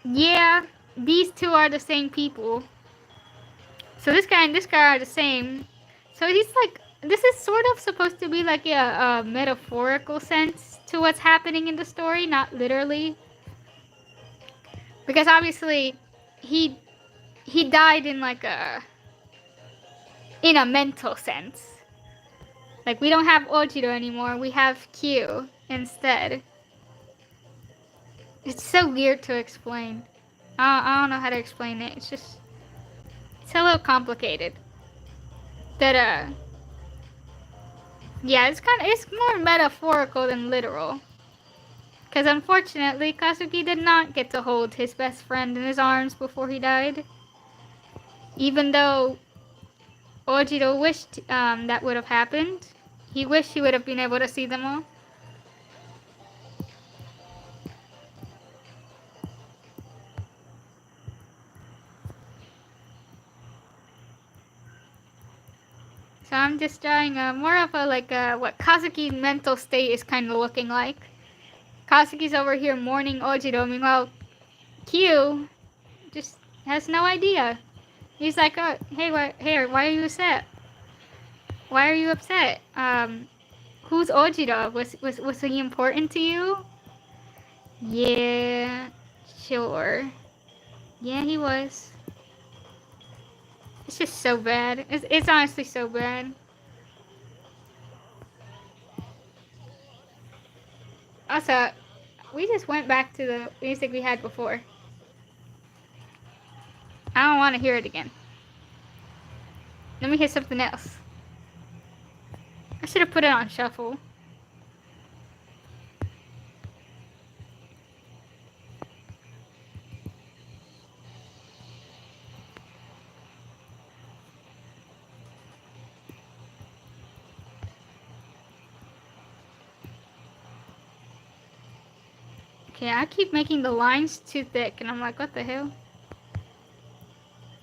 yeah, these two are the same people. So this guy and this guy are the same. So he's like, this is sort of supposed to be like a metaphorical sense to what's happening in the story, not literally. Because obviously, he died in like in a mental sense. Like, we don't have Ojiro anymore, we have Q instead. It's so weird to explain. I don't know how to explain it. It's a little complicated. That, yeah, it's more metaphorical than literal. Because unfortunately, Kazuki did not get to hold his best friend in his arms before he died. Even though Ojiro wished that would have happened. He wished he would have been able to see them all. So I'm just drawing more of a what Kazuki's mental state is kind of looking like. Kazuki's over here mourning Ojiro, meanwhile Q just has no idea. He's like, oh, hey, why are you upset? Why are you upset? Who's Ojiro? Was he important to you? Yeah, sure. Yeah, he was. It's just so bad. It's honestly so bad. Also, we just went back to the music we had before. I don't want to hear it again. Let me hear something else. I should have put it on shuffle. Okay, I keep making the lines too thick, and I'm like, what the hell?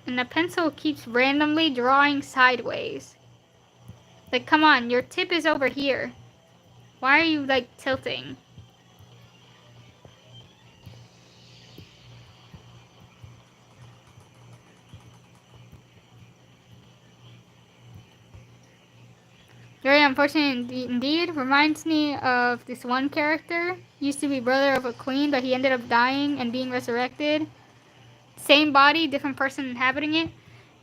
And the pencil keeps randomly drawing sideways. Like, come on, your tip is over here. Why are you, like, tilting? Very unfortunate indeed. Reminds me of this one character. Used to be brother of a queen, but he ended up dying and being resurrected. Same body, different person inhabiting it.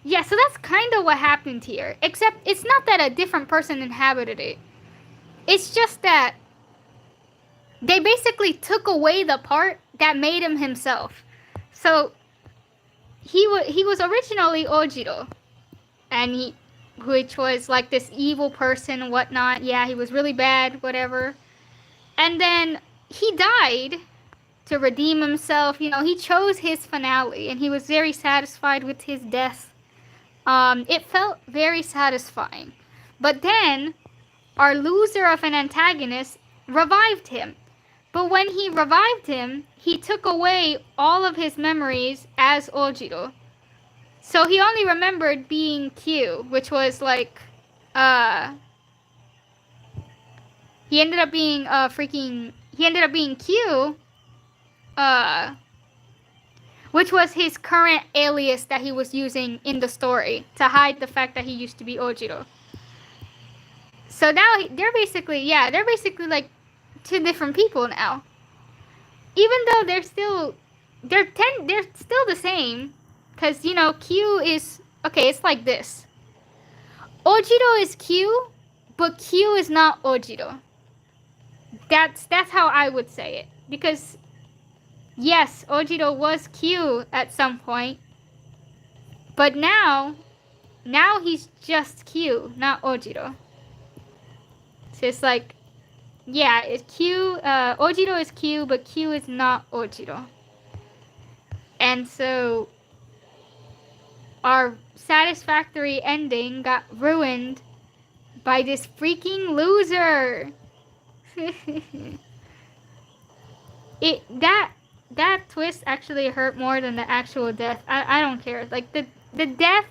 Yeah, so that's kind of what happened here. Except it's not that a different person inhabited it. It's just that they basically took away the part that made him himself. So he was originally Ojiro, and which was like this evil person and whatnot. Yeah, he was really bad, whatever. And then he died to redeem himself. You know, he chose his finale, and he was very satisfied with his death. It felt very satisfying. But then, our loser of an antagonist revived him. But when he revived him, he took away all of his memories as Ojiro. So he only remembered being Q, which was like, he ended up being Q, which was his current alias that he was using in the story to hide the fact that he used to be Ojiro. So now they're basically like two different people now. Even though they're still the same, because you know Q is okay. It's like this. Ojiro is Q, but Q is not Ojiro. That's how I would say it, because yes, Ojiro was Q at some point, but now he's just Q, not Ojiro. So it's like, yeah, it's Q. Ojiro is Q, but Q is not Ojiro. And so our satisfactory ending got ruined by this freaking loser. That twist actually hurt more than the actual death. I don't care. Like the death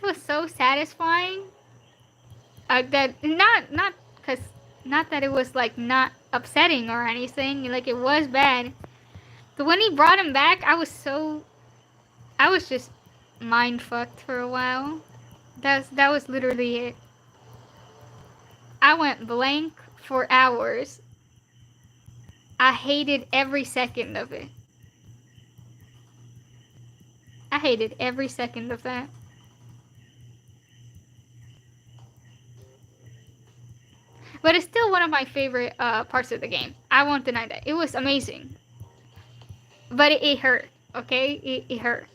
was so satisfying. That not that it was like not upsetting or anything. Like it was bad. But when he brought him back, I was just mind fucked for a while. That was literally it. I went blank for hours. I hated every second of it. I hated every second of that. But it's still one of my favorite parts of the game. I won't deny that. It was amazing. But it hurt, okay? It hurt.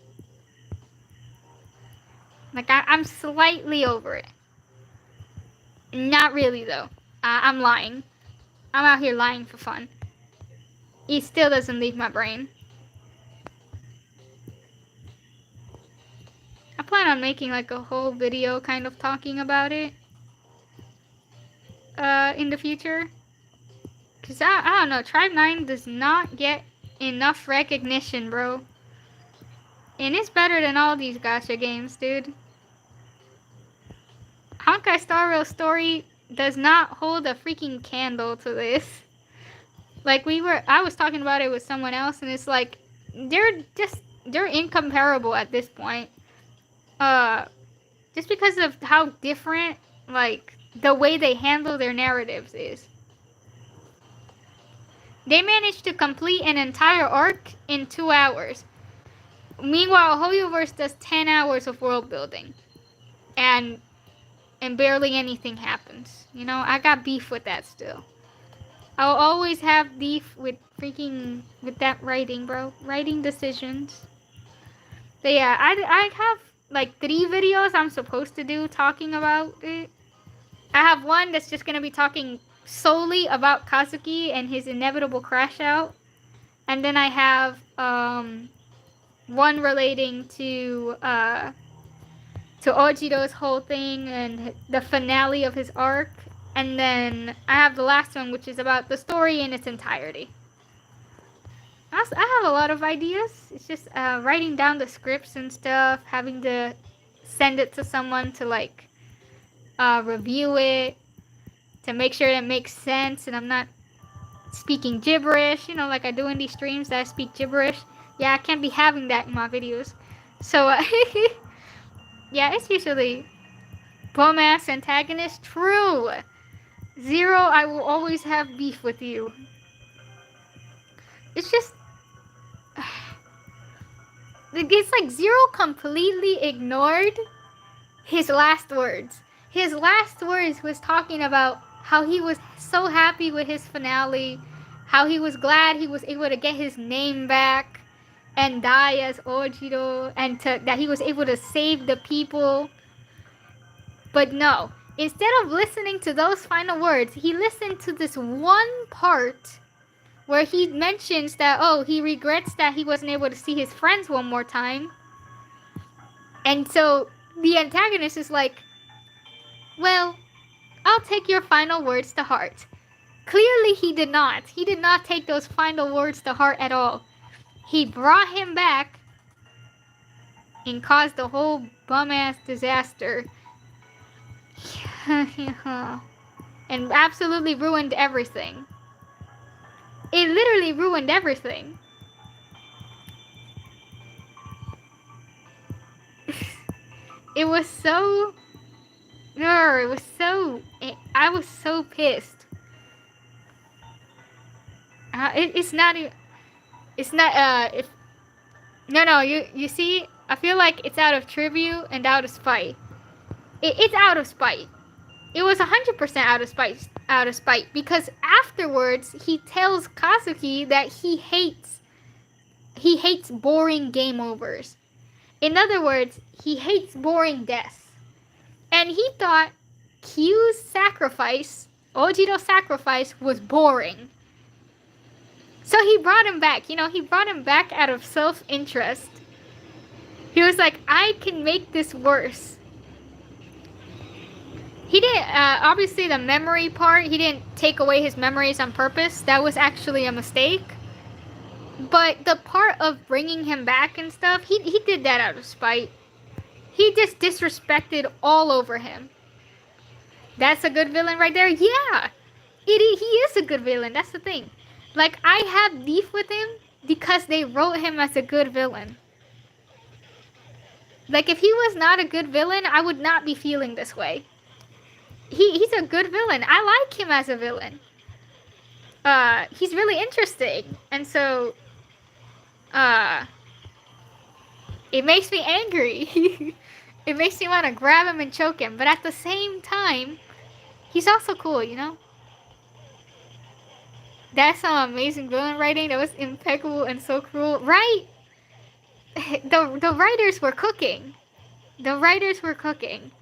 Like, I'm slightly over it. Not really, though. I'm lying. I'm out here lying for fun. It still doesn't leave my brain. plan on making like a whole video kind of talking about it in the future. Cause I don't know, Tribe 9 does not get enough recognition, bro. And it's better than all these gacha games, dude. Honkai Star Rail Story does not hold a freaking candle to this. Like I was talking about it with someone else, and it's like they're incomparable at this point. Just because of how different, like, the way they handle their narratives is. They managed to complete an entire arc in 2 hours. Meanwhile, Hoyoverse does 10 hours of world building. And barely anything happens. You know, I got beef with that still. I'll always have beef with that writing, bro. Writing decisions. But yeah, I have like 3 videos I'm supposed to do talking about it. I have one that's just gonna be talking solely about Kazuki and his inevitable crash out. And then I have one relating to Ojiro's whole thing and the finale of his arc. And then I have the last one, which is about the story in its entirety. I have a lot of ideas. It's just writing down the scripts and stuff, having to send it to someone to like review it, to make sure it makes sense and I'm not speaking gibberish, you know, like I do in these streams that I speak gibberish. Yeah, I can't be having that in my videos. So, yeah, it's usually bum-ass antagonist. True. Zero, I will always have beef with you. It's just... It's like Zero completely ignored his last words. His last words was talking about how he was so happy with his finale, how he was glad he was able to get his name back and die as Ojiro, and that he was able to save the people. But no, instead of listening to those final words, he listened to this one part where he mentions that, oh, he regrets that he wasn't able to see his friends one more time. And so the antagonist is like, well, I'll take your final words to heart. Clearly he did not. He did not take those final words to heart at all. He brought him back and caused a whole bum-ass disaster. And absolutely ruined everything. It literally ruined everything. It was so... it was so... I was so pissed. It's not... It's not... No, you see... I feel like it's out of tribute and out of spite. It's out of spite. It was 100% out of spite. Because afterwards, he tells Kazuki that he hates boring game overs. In other words, he hates boring deaths. And he thought Q's sacrifice, Ojiro's sacrifice, was boring. So he brought him back. You know, he brought him back out of self-interest. He was like, I can make this worse. He didn't, obviously the memory part, he didn't take away his memories on purpose. That was actually a mistake. But the part of bringing him back and stuff, he did that out of spite. He just disrespected all over him. That's a good villain right there? Yeah! He is a good villain, that's the thing. Like, I have beef with him because they wrote him as a good villain. Like, if he was not a good villain, I would not be feeling this way. He's a good villain. I like him as a villain. He's really interesting. And so, it makes me angry. It makes me want to grab him and choke him. But at the same time, he's also cool, you know? That's some amazing villain writing. That was impeccable and so cruel. Right? The writers were cooking. The writers were cooking.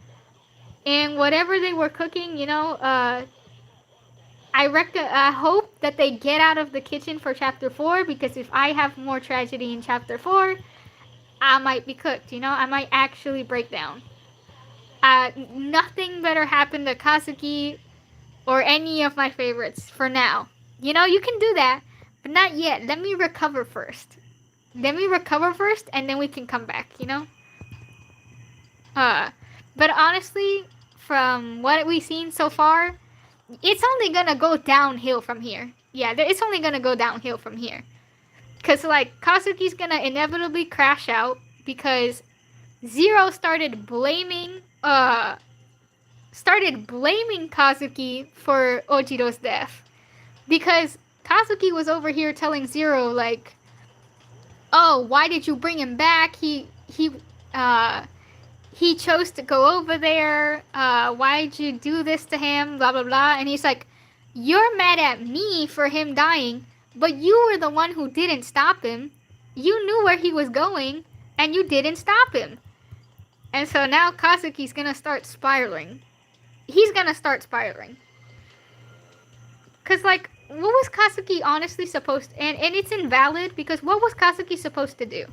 And whatever they were cooking, you know, I hope that they get out of the kitchen for chapter 4, because if I have more tragedy in chapter 4, I might be cooked, you know? I might actually break down. Nothing better happened to Kazuki or any of my favorites for now. You know, you can do that, but not yet. Let me recover first. Let me recover first, and then we can come back, you know? Uh, but honestly, from what we've seen so far, it's only gonna go downhill from here. Yeah, it's only gonna go downhill from here. Cause like Kazuki's gonna inevitably crash out because Zero started blaming Kazuki for Ojiro's death. Because Kazuki was over here telling Zero like, "Oh, why did you bring him back? He chose to go over there. Why'd you do this to him? Blah blah blah." And he's like, "You're mad at me for him dying, but you were the one who didn't stop him. You knew where he was going, and you didn't stop him." And so now Kazuki's gonna start spiraling. He's gonna start spiraling. Cause like, what was Kazuki honestly supposed to, and it's invalid because what was Kazuki supposed to do?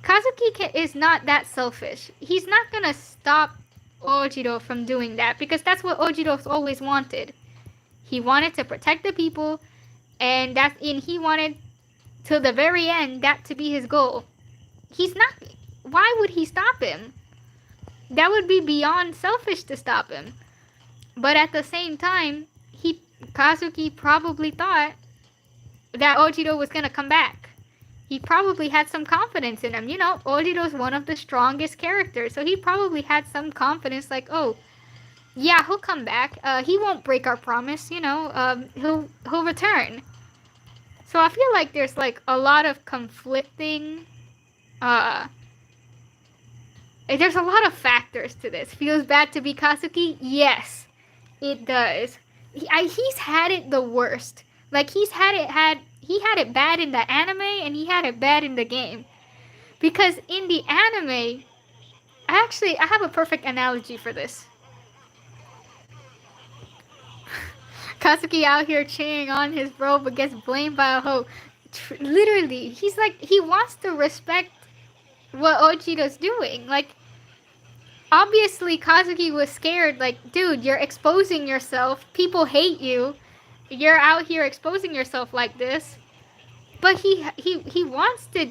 Kazuki is not that selfish. He's not gonna stop Ojiro from doing that because that's what Ojiro's always wanted. He wanted to protect the people, and he wanted to the very end that to be his goal. He's not. Why would he stop him? That would be beyond selfish to stop him. But at the same time, Kazuki probably thought that Ojiro was gonna come back. He probably had some confidence in him. You know, Ojiro's one of the strongest characters, so he probably had some confidence, like, oh, yeah, he'll come back. He won't break our promise. You know, he'll return. So I feel like there's like a lot of conflicting. There's a lot of factors to this. Feels bad to be Kazuki? Yes, it does. He's had it the worst. Like he had it bad in the anime and he had it bad in the game. Because in the anime, I have a perfect analogy for this. Kazuki out here cheering on his bro but gets blamed by a hoe. Literally, he's like, he wants to respect what Ojiro's doing. Like, obviously Kazuki was scared, like, dude, you're exposing yourself. People hate you. You're out here exposing yourself like this. But he wants to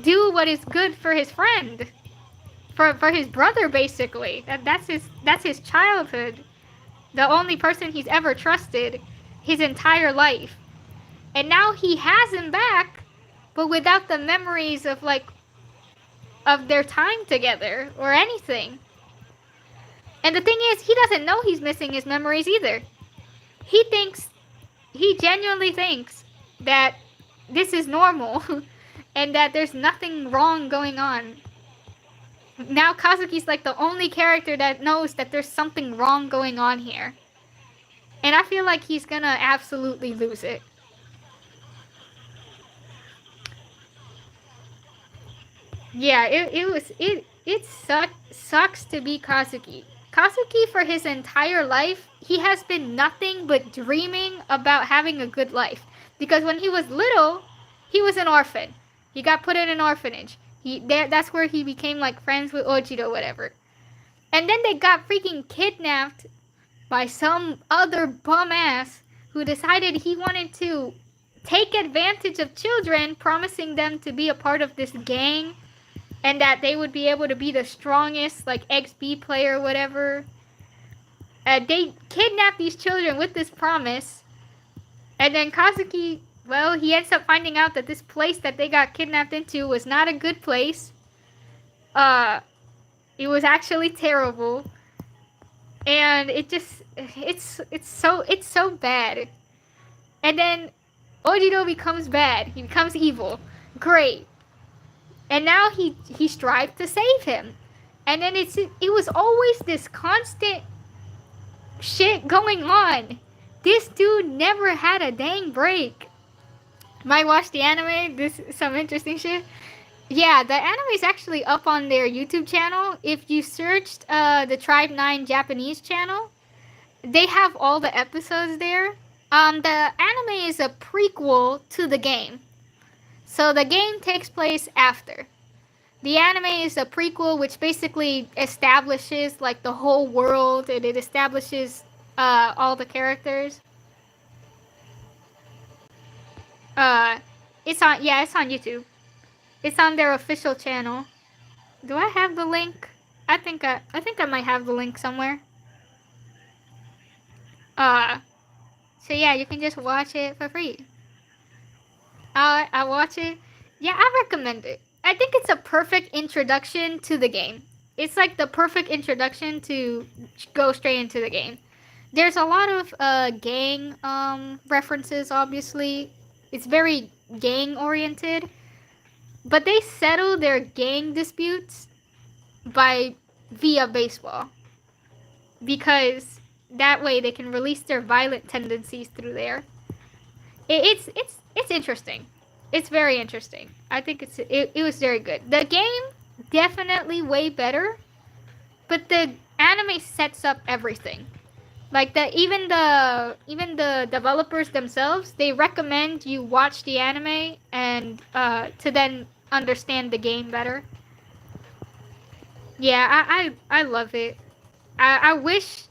do what is good for his friend. For his brother, basically. That's his childhood. The only person he's ever trusted his entire life. And now he has him back, but without the memories of their time together or anything. And the thing is, he doesn't know he's missing his memories either. He genuinely thinks that this is normal and that there's nothing wrong going on. Now Kazuki's like the only character that knows that there's something wrong going on here. And I feel like he's gonna absolutely lose it. Yeah, it sucks to be Kazuki. Kazuki, for his entire life, he has been nothing but dreaming about having a good life. Because when he was little, he was an orphan. He got put in an orphanage. That's where he became like friends with Ojiro, whatever. And then they got freaking kidnapped by some other bum ass who decided he wanted to take advantage of children, promising them to be a part of this gang. And that they would be able to be the strongest, like, XP player or whatever. They kidnapped these children with this promise. And then Kazuki, well, he ends up finding out that this place that they got kidnapped into was not a good place. It was actually terrible. And it's so bad. And then Ojiro becomes bad. He becomes evil. Great. And now he strives to save him. And then it was always this constant shit going on. This dude never had a dang break. Might watch the anime. This is some interesting shit. Yeah, the anime is actually up on their YouTube channel. If you searched the Tribe 9 Japanese channel, they have all the episodes there. The anime is a prequel to the game. So the game takes place after. The anime is a prequel, which basically establishes like the whole world, and it establishes all the characters. Uh, it's on YouTube. It's on their official channel. Do I have the link? I think I might have the link somewhere. Uh, so yeah, you can just watch it for free. I watch it. Yeah, I recommend it. I think it's a perfect introduction to the game. It's like the perfect introduction to go straight into the game. There's a lot of gang references. Obviously, it's very gang oriented, but they settle their gang disputes by via baseball because that way they can release their violent tendencies through there. It's interesting. It's very interesting. I think it was very good. The game definitely way better, but the anime sets up everything. Like even the developers themselves, they recommend you watch the anime and to then understand the game better. Yeah, I love it. I wish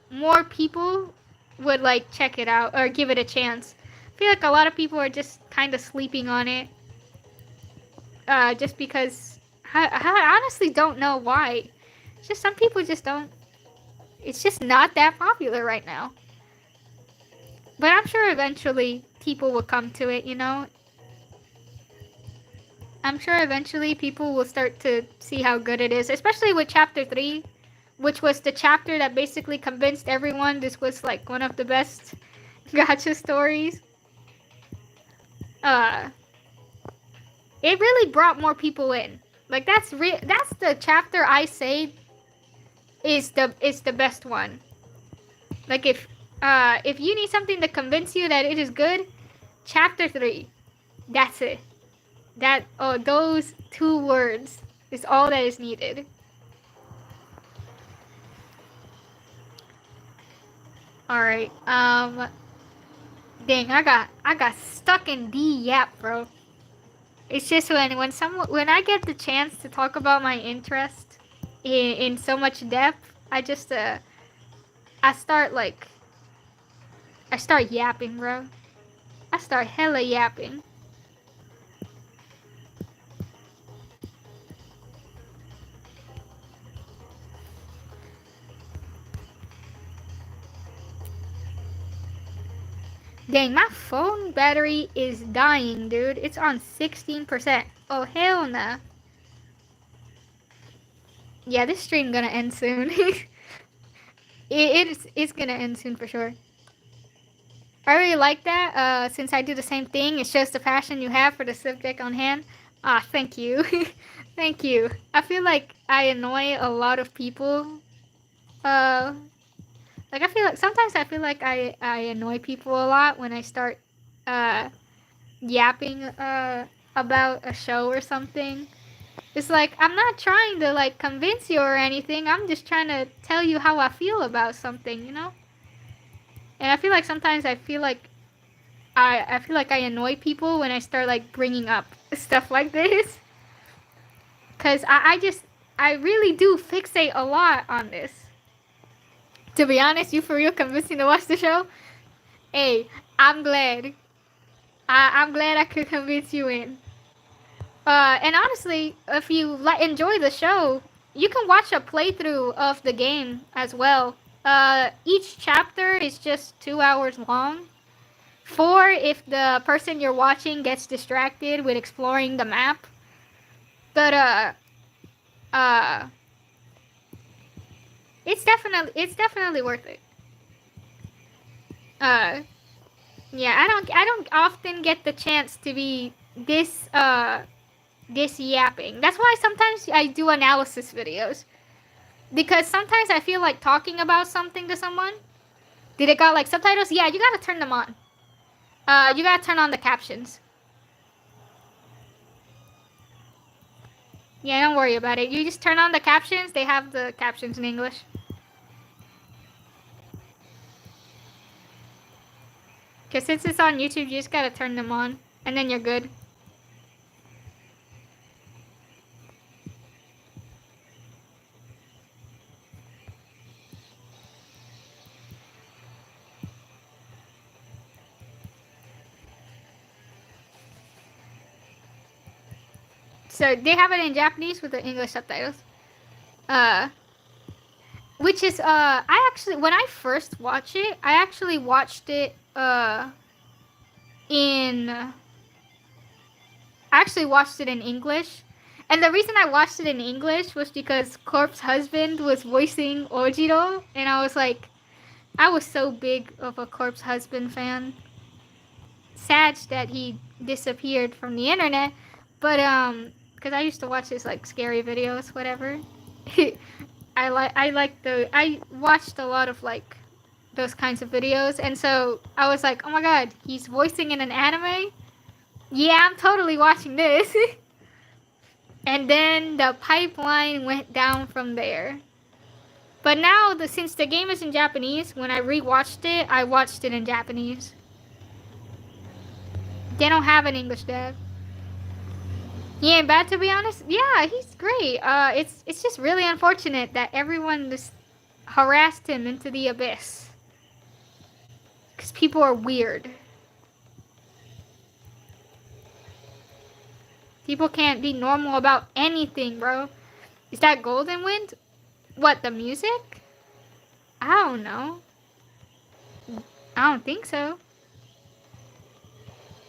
more people would like check it out or give it a chance. I feel like a lot of people are just kind of sleeping on it, just because I honestly don't know why. It's just some people just don't. It's just not that popular right now. But I'm sure eventually people will come to it. I'm sure eventually people will start to see how good it is, especially with Chapter 3, which was the chapter that basically convinced everyone this was like one of the best gotcha stories. Uh, it really brought more people in. Like that's the chapter I say is the best one. Like if you need something to convince you that it is good, chapter 3. That's it. Those two words is all that is needed. All right. Dang, I got stuck in D yap, bro. It's just when I get the chance to talk about my interest in so much depth, I start like I start yapping, bro. I start hella yapping. Dang, my phone battery is dying, dude. It's on 16%. Oh, hell nah. Yeah, this stream gonna end soon. It's gonna end soon for sure. I really like that. Since I do the same thing, it shows the passion you have for the subject on hand. Ah, thank you. Thank you. I feel like I annoy a lot of people. Uh, like I feel like I annoy people a lot when I start uh yapping about a show or something. It's like I'm not trying to like convince you or anything. I'm just trying to tell you how I feel about something. And I feel like sometimes I feel like I annoy people when I start like bringing up stuff like this. Cause I really do fixate a lot on this. To be honest, you for real convinced me to watch the show? Hey, I'm glad. I'm glad I could convince you in. And honestly, if you enjoy the show, you can watch a playthrough of the game as well. Each chapter is just 2 hours long. 4 if the person you're watching gets distracted with exploring the map. But uh, it's definitely worth it. Uh, yeah, I don't often get the chance to be this yapping. That's why sometimes I do analysis videos. Because sometimes I feel like talking about something to someone. Did it got like subtitles? Yeah, you gotta turn them on. You gotta turn on the captions. Yeah, don't worry about it. You just turn on the captions. They have the captions in English. Because since it's on YouTube, you just gotta turn them on. And then you're good. So they have it in Japanese with the English subtitles. Uh, which is I actually when I first watched it, I actually watched it in I actually watched it in English. And the reason I watched it in English was because Corp's husband was voicing Ojiro, and I was like, I was so big of a Corp's husband fan. Sad that he disappeared from the internet, but because I used to watch his like scary videos, whatever. I watched a lot of like those kinds of videos, and so I was like, oh my god, he's voicing in an anime. Yeah, I'm totally watching this. And then the pipeline went down from there. But now, since the game is in Japanese, when I rewatched it, I watched it in Japanese. They don't have an English dub. He ain't bad, to be honest. Yeah, he's great. It's just really unfortunate that everyone just harassed him into the abyss. Because people are weird. People can't be normal about anything, bro. Is that Golden Wind? What, the music? I don't know. I don't think so.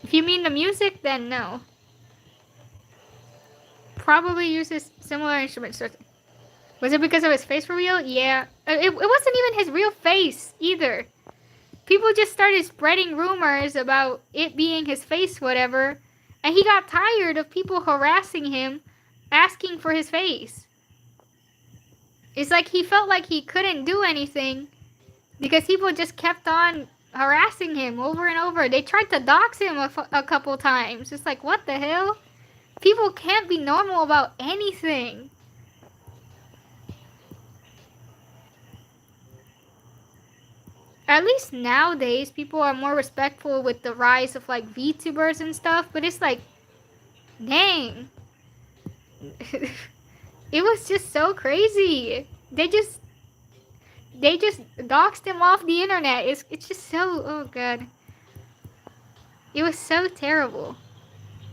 If you mean the music, then no. Probably uses similar instruments. Was it because of his face reveal? Yeah. It wasn't even his real face either. People just started spreading rumors about it being his face, whatever. And he got tired of people harassing him, asking for his face. It's like he felt like he couldn't do anything because people just kept on harassing him over and over. They tried to dox him a couple times. It's like, what the hell? People can't be normal about anything. At least nowadays, people are more respectful with the rise of like VTubers and stuff. But it's like, dang. It was just so crazy. They just doxed him off the internet. It's just so, oh god. It was so terrible.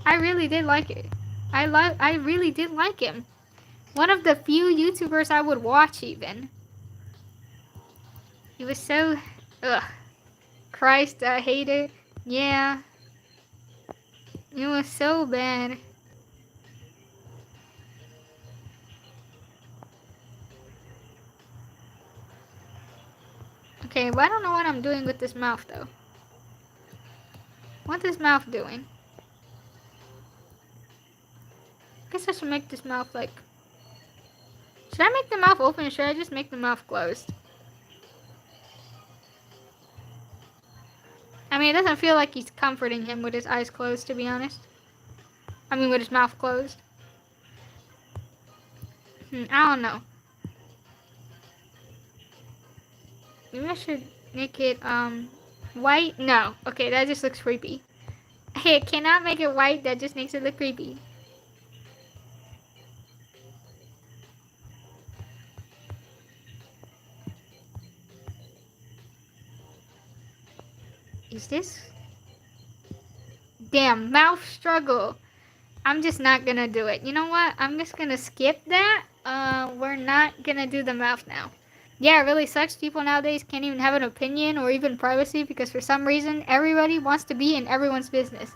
I really did like it. I really did like him. One of the few YouTubers I would watch even. It was so, ugh. Christ, I hate it. Yeah. It was so bad. Okay, but I don't know what I'm doing with this mouth though. What's this mouth doing? I guess I should make this mouth like... Should I make the mouth open or should I just make the mouth closed? I mean, it doesn't feel like he's comforting him with his eyes closed, to be honest. I mean, with his mouth closed. I don't know. Maybe I should make it, white? No. Okay, that just looks creepy. I cannot make it white, that just makes it look creepy. Is this? Damn, mouth struggle. I'm just not gonna do it. You know what? I'm just gonna skip that. We're not gonna do the mouth now. Yeah, it really sucks. People nowadays can't even have an opinion or even privacy because for some reason everybody wants to be in everyone's business.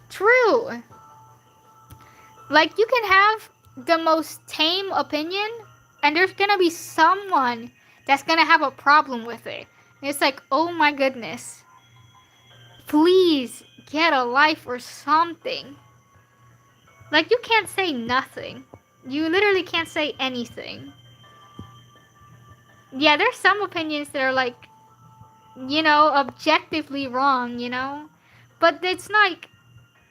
True. Like, you can have the most tame opinion and there's gonna be someone that's gonna have a problem with it. And it's like, oh my goodness. Please get a life or something. Like, you can't say nothing. You literally can't say anything. Yeah, there's some opinions that are like, you know, objectively wrong, you know? But it's like,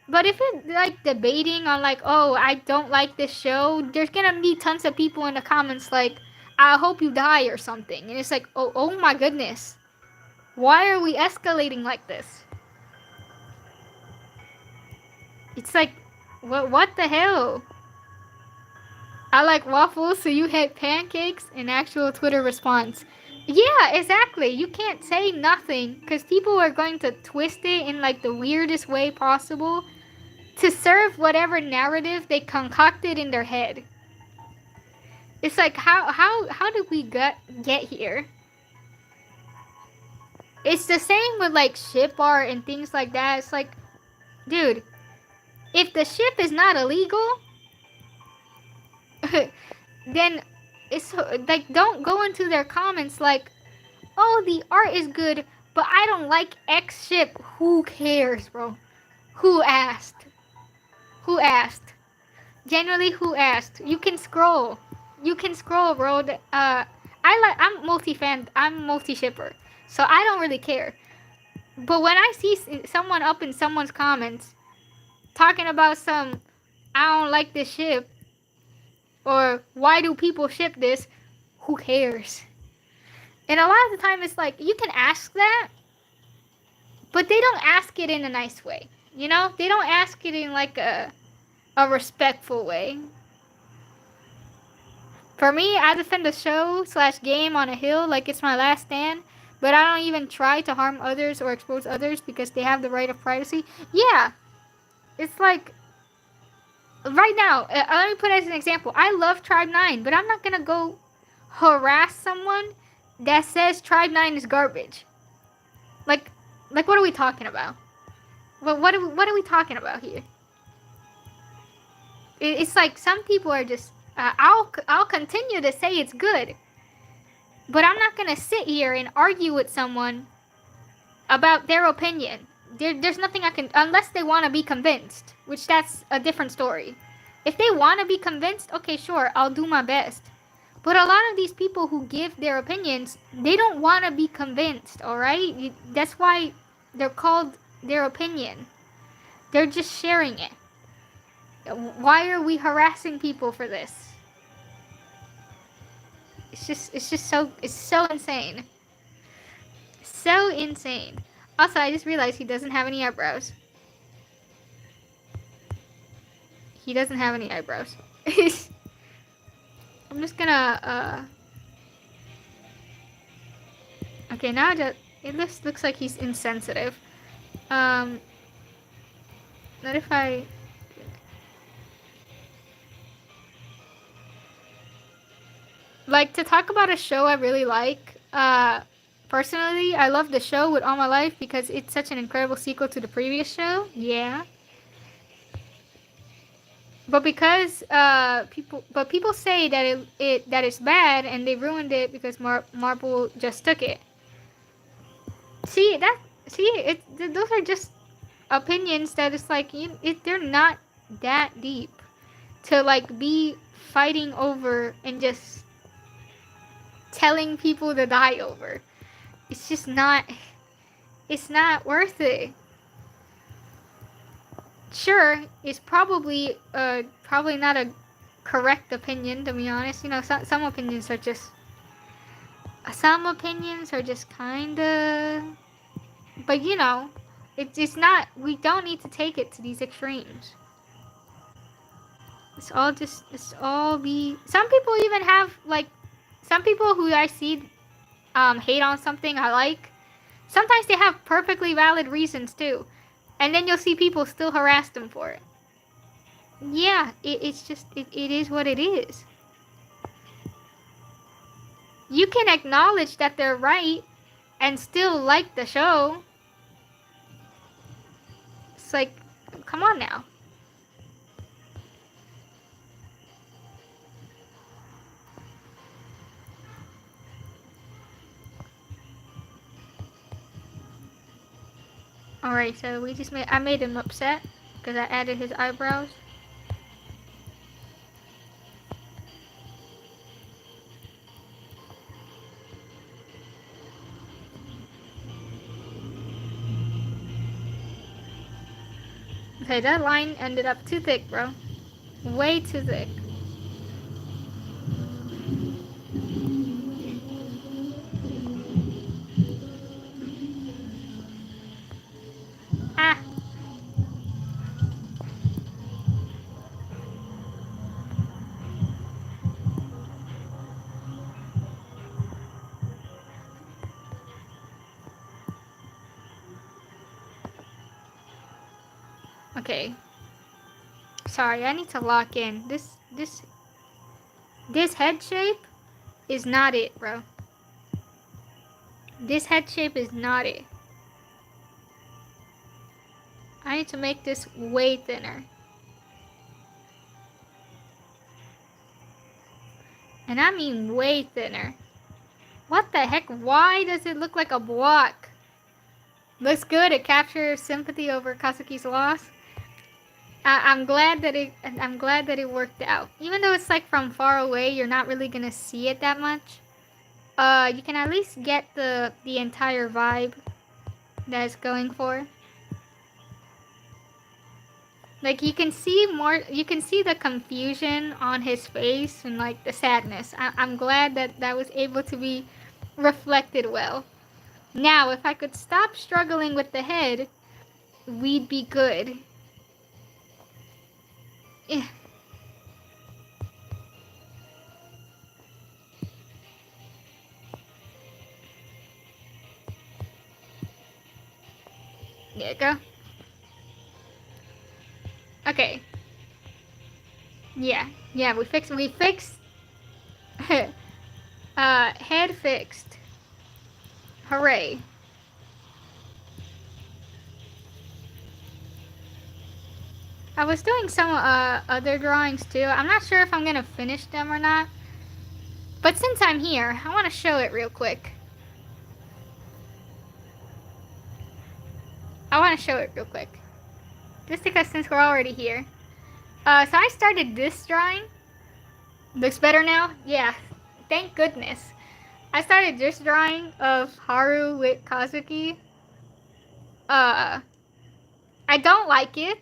but if it's like debating on like, oh, I don't like this show, there's gonna be tons of people in the comments like, I hope you die or something. And it's like, oh my goodness. Why are we escalating like this? It's like, what the hell? I like waffles, so you hate pancakes? An actual Twitter response. Yeah, exactly. You can't say nothing because people are going to twist it in like the weirdest way possible. to serve whatever narrative they concocted in their head. It's like how did we get here? It's the same with like ship art and things like that. It's like, dude, if the ship is not illegal, then it's like, don't go into their comments like, oh, the art is good, but I don't like X ship. Who cares, bro? Who asked? Who asked? Generally, who asked? You can scroll. You can scroll, bro. I'm multi-fan. I'm multi-shipper, so I don't really care. But when I see someone up in someone's comments talking about some, I don't like this ship, or why do people ship this, who cares? And a lot of the time it's like, you can ask that, but they don't ask it in a nice way. You know? They don't ask it in like a respectful way. For me, I defend the show / game on a hill like it's my last stand, but I don't even try to harm others or expose others because they have the right of privacy. Yeah, it's like, right now, let me put it as an example. I love Tribe 9, but I'm not gonna go harass someone that says Tribe 9 is garbage. Like what are we talking about? What are we talking about here? It's like some people are just, I'll continue to say it's good, but I'm not gonna sit here and argue with someone about their opinion. There's nothing I can, unless they want to be convinced, which that's a different story. If they want to be convinced, okay, sure, I'll do my best. But a lot of these people who give their opinions, they don't want to be convinced, alright? That's why they're called their opinion. They're just sharing it. Why are we harassing people for this? It's so insane. So insane. Also, I just realized he doesn't have any eyebrows. He doesn't have any eyebrows. I'm just gonna, okay, now it looks like he's insensitive. Not if I... Like, to talk about a show I really like, personally, I love the show with all my life because it's such an incredible sequel to the previous show. Yeah. But because people say that that it's bad and they ruined it because Marvel just took it. Those are just opinions that it's like, they're not that deep to like be fighting over and just telling people to die over. It's just not. It's not worth it. Sure, it's probably not a correct opinion, to be honest. Some opinions are just kinda, but it's not. We don't need to take it to these extremes. It's all be. Some people even have like, some people who I see hate on something I like. Sometimes they have perfectly valid reasons too. And then you'll see people still harass them for it. Yeah, it's just, it is what it is. You can acknowledge that they're right and still like the show. It's like, come on now. Alright, so I made him upset because I added his eyebrows. Okay, that line ended up too thick, bro. Way too thick. Ah. Okay. sorry, I need to lock in. This head shape is not it, bro. This head shape is not it. I need to make this way thinner. And I mean way thinner. What the heck? Why does it look like a block? Looks good. It captures sympathy over Kazuki's loss. I'm glad that it worked out. Even though it's like from far away, you're not really gonna see it that much. You can at least get the entire vibe that it's going for. Like you can see the confusion on his face and like the sadness. I'm glad that was able to be reflected well. Now, if I could stop struggling with the head, we'd be good. Eh. There you go. Okay. Yeah, we fixed head fixed. Hooray. I was doing some other drawings too. I'm not sure if I'm gonna finish them or not. But since I'm here, I want to show it real quick. Just because since we're already here. So I started this drawing. Looks better now? Yeah. Thank goodness. I started this drawing of Haru with Kazuki. I don't like it.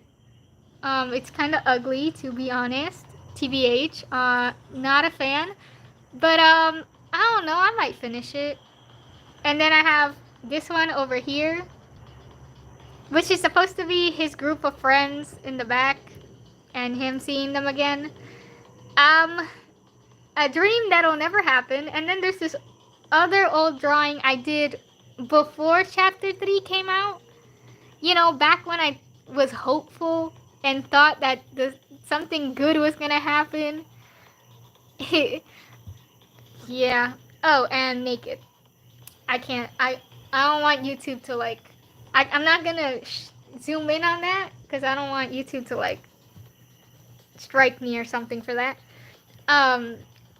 It's kind of ugly, to be honest. TBH. Not a fan. But, I don't know. I might finish it. And then I have this one over here, which is supposed to be his group of friends in the back and him seeing them again. A dream that'll never happen. And then there's this other old drawing I did before Chapter 3 came out. You know, back when I was hopeful and thought that something good was gonna happen. Yeah. Oh, and naked. I don't want YouTube to like... I'm not gonna zoom in on that because I don't want YouTube to like strike me or something for that.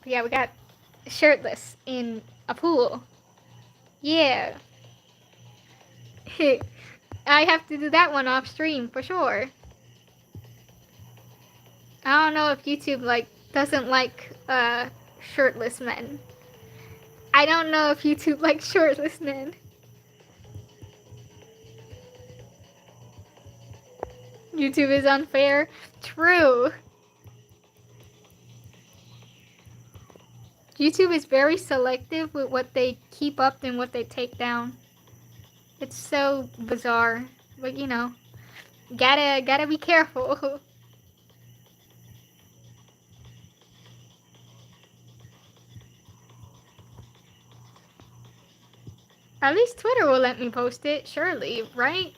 Yeah, we got shirtless in a pool. Yeah. I have to do that one off stream for sure. I don't know if YouTube like doesn't like shirtless men. I don't know if YouTube likes shirtless men. YouTube is unfair. True. YouTube is very selective with what they keep up and what they take down. It's so bizarre. But you know, gotta be careful. At least Twitter will let me post it, surely, right?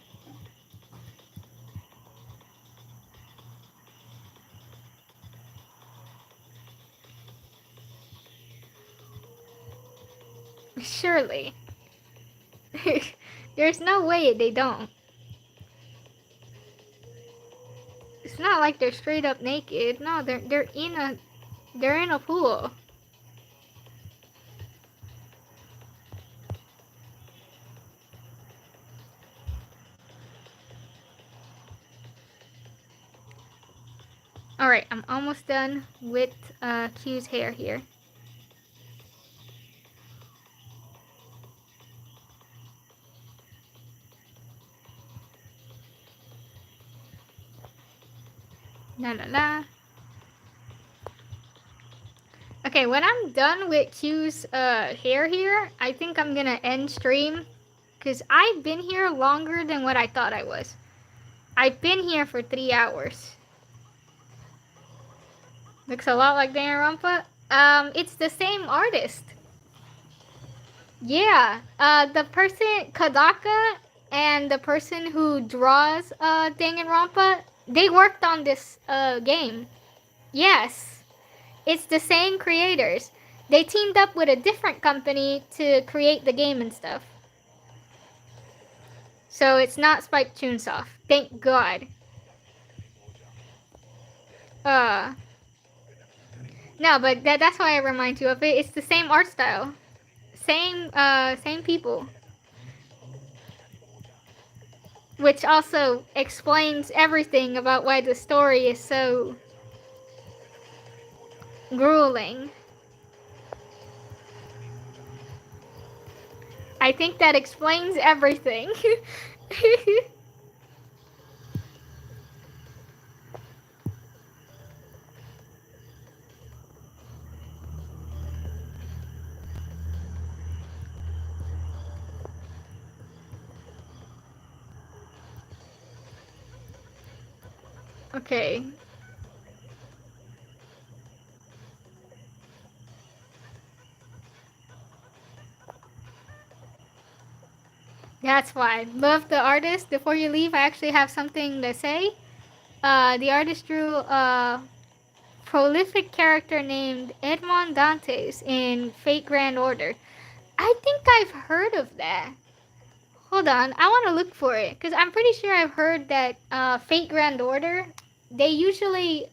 Surely. There's no way they don't. It's not like they're straight up naked. No, they're in a pool. Alright, I'm almost done with Q's hair here. La la la. Okay, when I'm done with Q's hair here, I think I'm gonna end stream. Because I've been here longer than what I thought I was. I've been here for 3 hours. Looks a lot like Danganronpa. It's the same artist. Yeah, the person, Kadaka, and the person who draws Danganronpa, They worked on this game. Yes, it's the same creators. They teamed up with a different company to create the game and stuff. So it's not Spike Chunsoft. Thank God. Uh, no, but that's why I remind you of it. It's the same art style. Same people. Which also explains everything about why the story is so grueling. I think that explains everything. Okay. That's why. Love the artist. Before you leave, I actually have something to say. The artist drew a prolific character named Edmond Dantes in Fate Grand Order. I think I've heard of that. Hold on, I want to look for it because I'm pretty sure I've heard that Fate Grand Order, they usually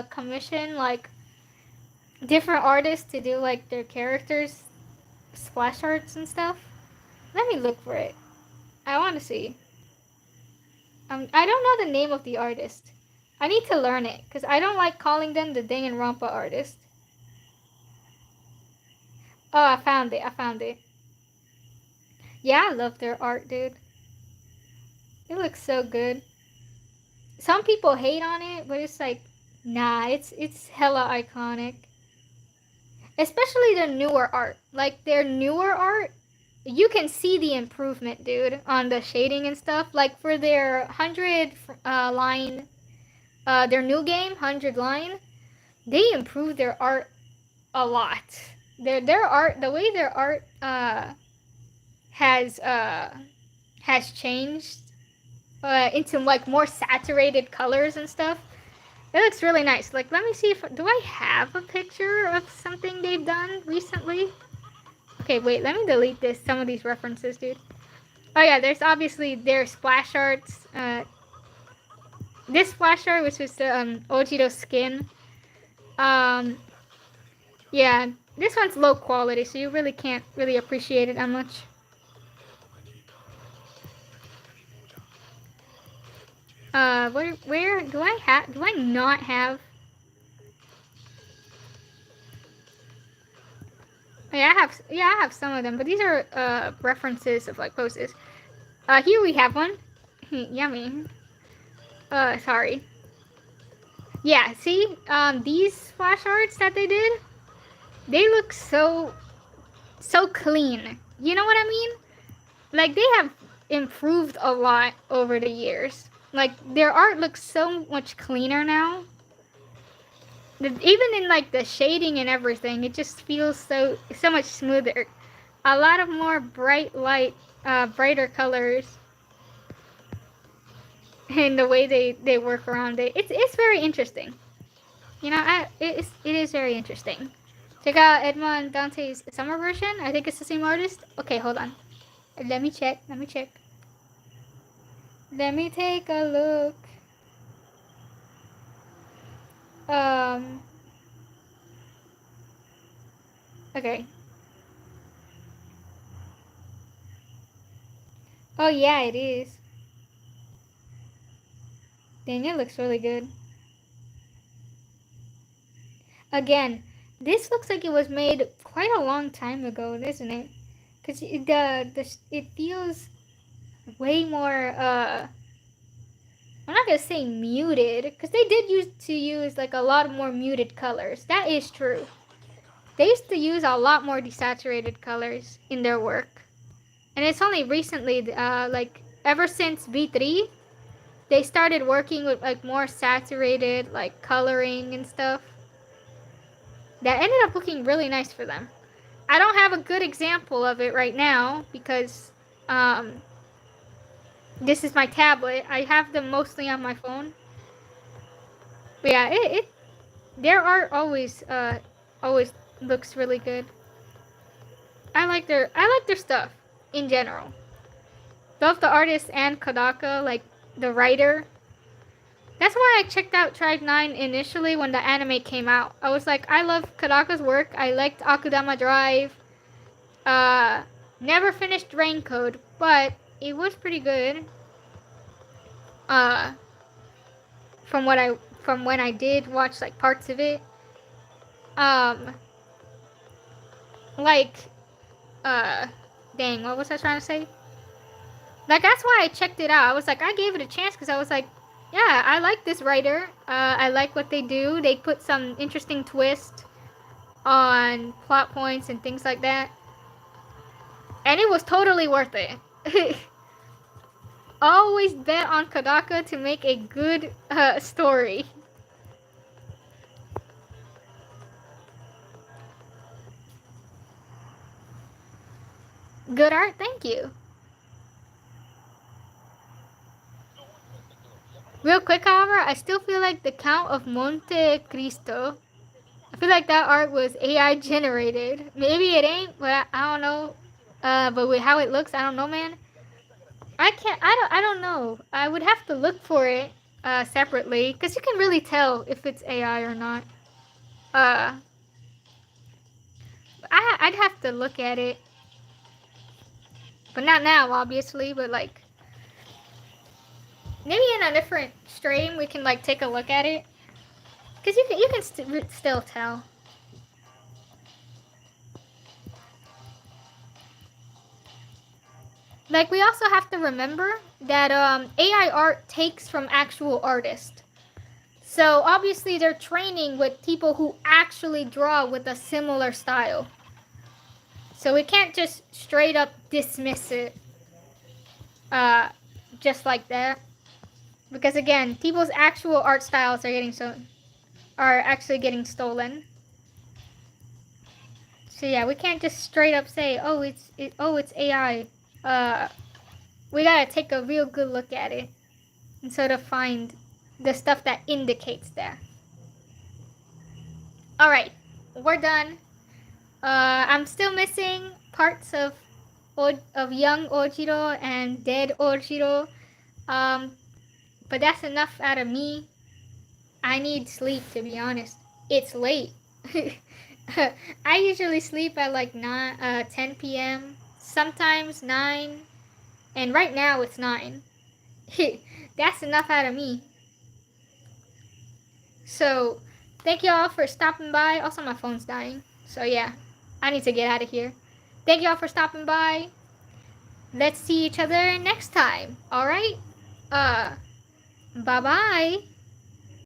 commission like different artists to do like their characters splash arts and stuff. Let me look for it. I want to see. I don't know the name of the artist. I need to learn it because I don't like calling them the Danganronpa artist. Oh, I found it. I found it. Yeah, I love their art, dude. It looks so good. Some people hate on it, but it's like, nah, it's hella iconic. Especially the newer art. Like their newer art, you can see the improvement, dude, on the shading and stuff. Like for their 100 line, their new game, 100 line, they improved their art a lot. Their art, the way their art has has changed into like more saturated colors and stuff. It looks really nice. Like, let me see if do I have a picture of something they've done recently? Okay, wait. Let me delete this. Some of these references, dude. Oh yeah, there's obviously their splash arts. This splash art, which was the Ojiro skin. Um, yeah, this one's low quality, so you really can't really appreciate it that much. Where do I have? Do I not have? Yeah, I have. Yeah, I have some of them, but these are references of like posters. Here we have one. Yummy. Sorry. Yeah, see, these flash arts that they did, they look so clean. You know what I mean? Like they have improved a lot over the years. Like their art looks so much cleaner now. Even in like the shading and everything, it just feels so much smoother. A lot of more bright light, brighter colors, and the way they work around it. It's very interesting. You know, it is very interesting. Check out Edmond Dante's summer version. I think it's the same artist. Okay, hold on. Let me check. Let me check. Let me take a look. Um. Okay. Oh yeah, it is. Dang, it looks really good. Again, this looks like it was made quite a long time ago, doesn't it? Cause it feels way more I'm not gonna say muted, because they did use like a lot more muted colors. That is true. They used to use a lot more desaturated colors in their work, and it's only recently, like ever since V3, they started working with like more saturated like coloring and stuff. That ended up looking really nice for them. I don't have a good example of it right now because this is my tablet. I have them mostly on my phone. But yeah, their art always looks really good. I like their stuff in general. Both the artist and Kodaka, like the writer. That's why I checked out Tribe 9 initially when the anime came out. I was like, I love Kodaka's work. I liked Akudama Drive. Uh, Never finished Rain Code, but it was pretty good. Uh, from what I from when I did watch like parts of it. Um, like, uh, dang, what was I trying to say? Like, that's why I checked it out. I was like, I gave it a chance because I was like, yeah, I like this writer. I like what they do. They put some interesting twist on plot points and things like that. And it was totally worth it. Always bet on Kodaka to make a good story. Good art, thank you. Real quick, however, I still feel like the Count of Monte Cristo. I feel like that art was AI generated. Maybe it ain't, but I don't know. But with how it looks, I don't know, man. I don't know. I would have to look for it separately because you can really tell if it's AI or not. Uh, I'd have to look at it, but not now, obviously. But like maybe in a different stream, we can like take a look at it because you can still tell. Like we also have to remember that AI art takes from actual artists. So obviously they're training with people who actually draw with a similar style. So we can't just straight up dismiss it uh, just like that. Because again, people's actual art styles are actually getting stolen. So yeah, we can't just straight up say, "Oh, it's AI." We gotta take a real good look at it and sort of find the stuff that indicates that. All right, we're done. I'm still missing parts of young Ojiro and dead Ojiro. Um, but that's enough out of me. I need sleep, to be honest. It's late. I usually sleep at like 10 p.m. Sometimes 9, and right now it's 9. That's enough out of me. So, thank y'all for stopping by. Also, my phone's dying. So, yeah, I need to get out of here. Thank y'all for stopping by. Let's see each other next time. Alright? Bye bye.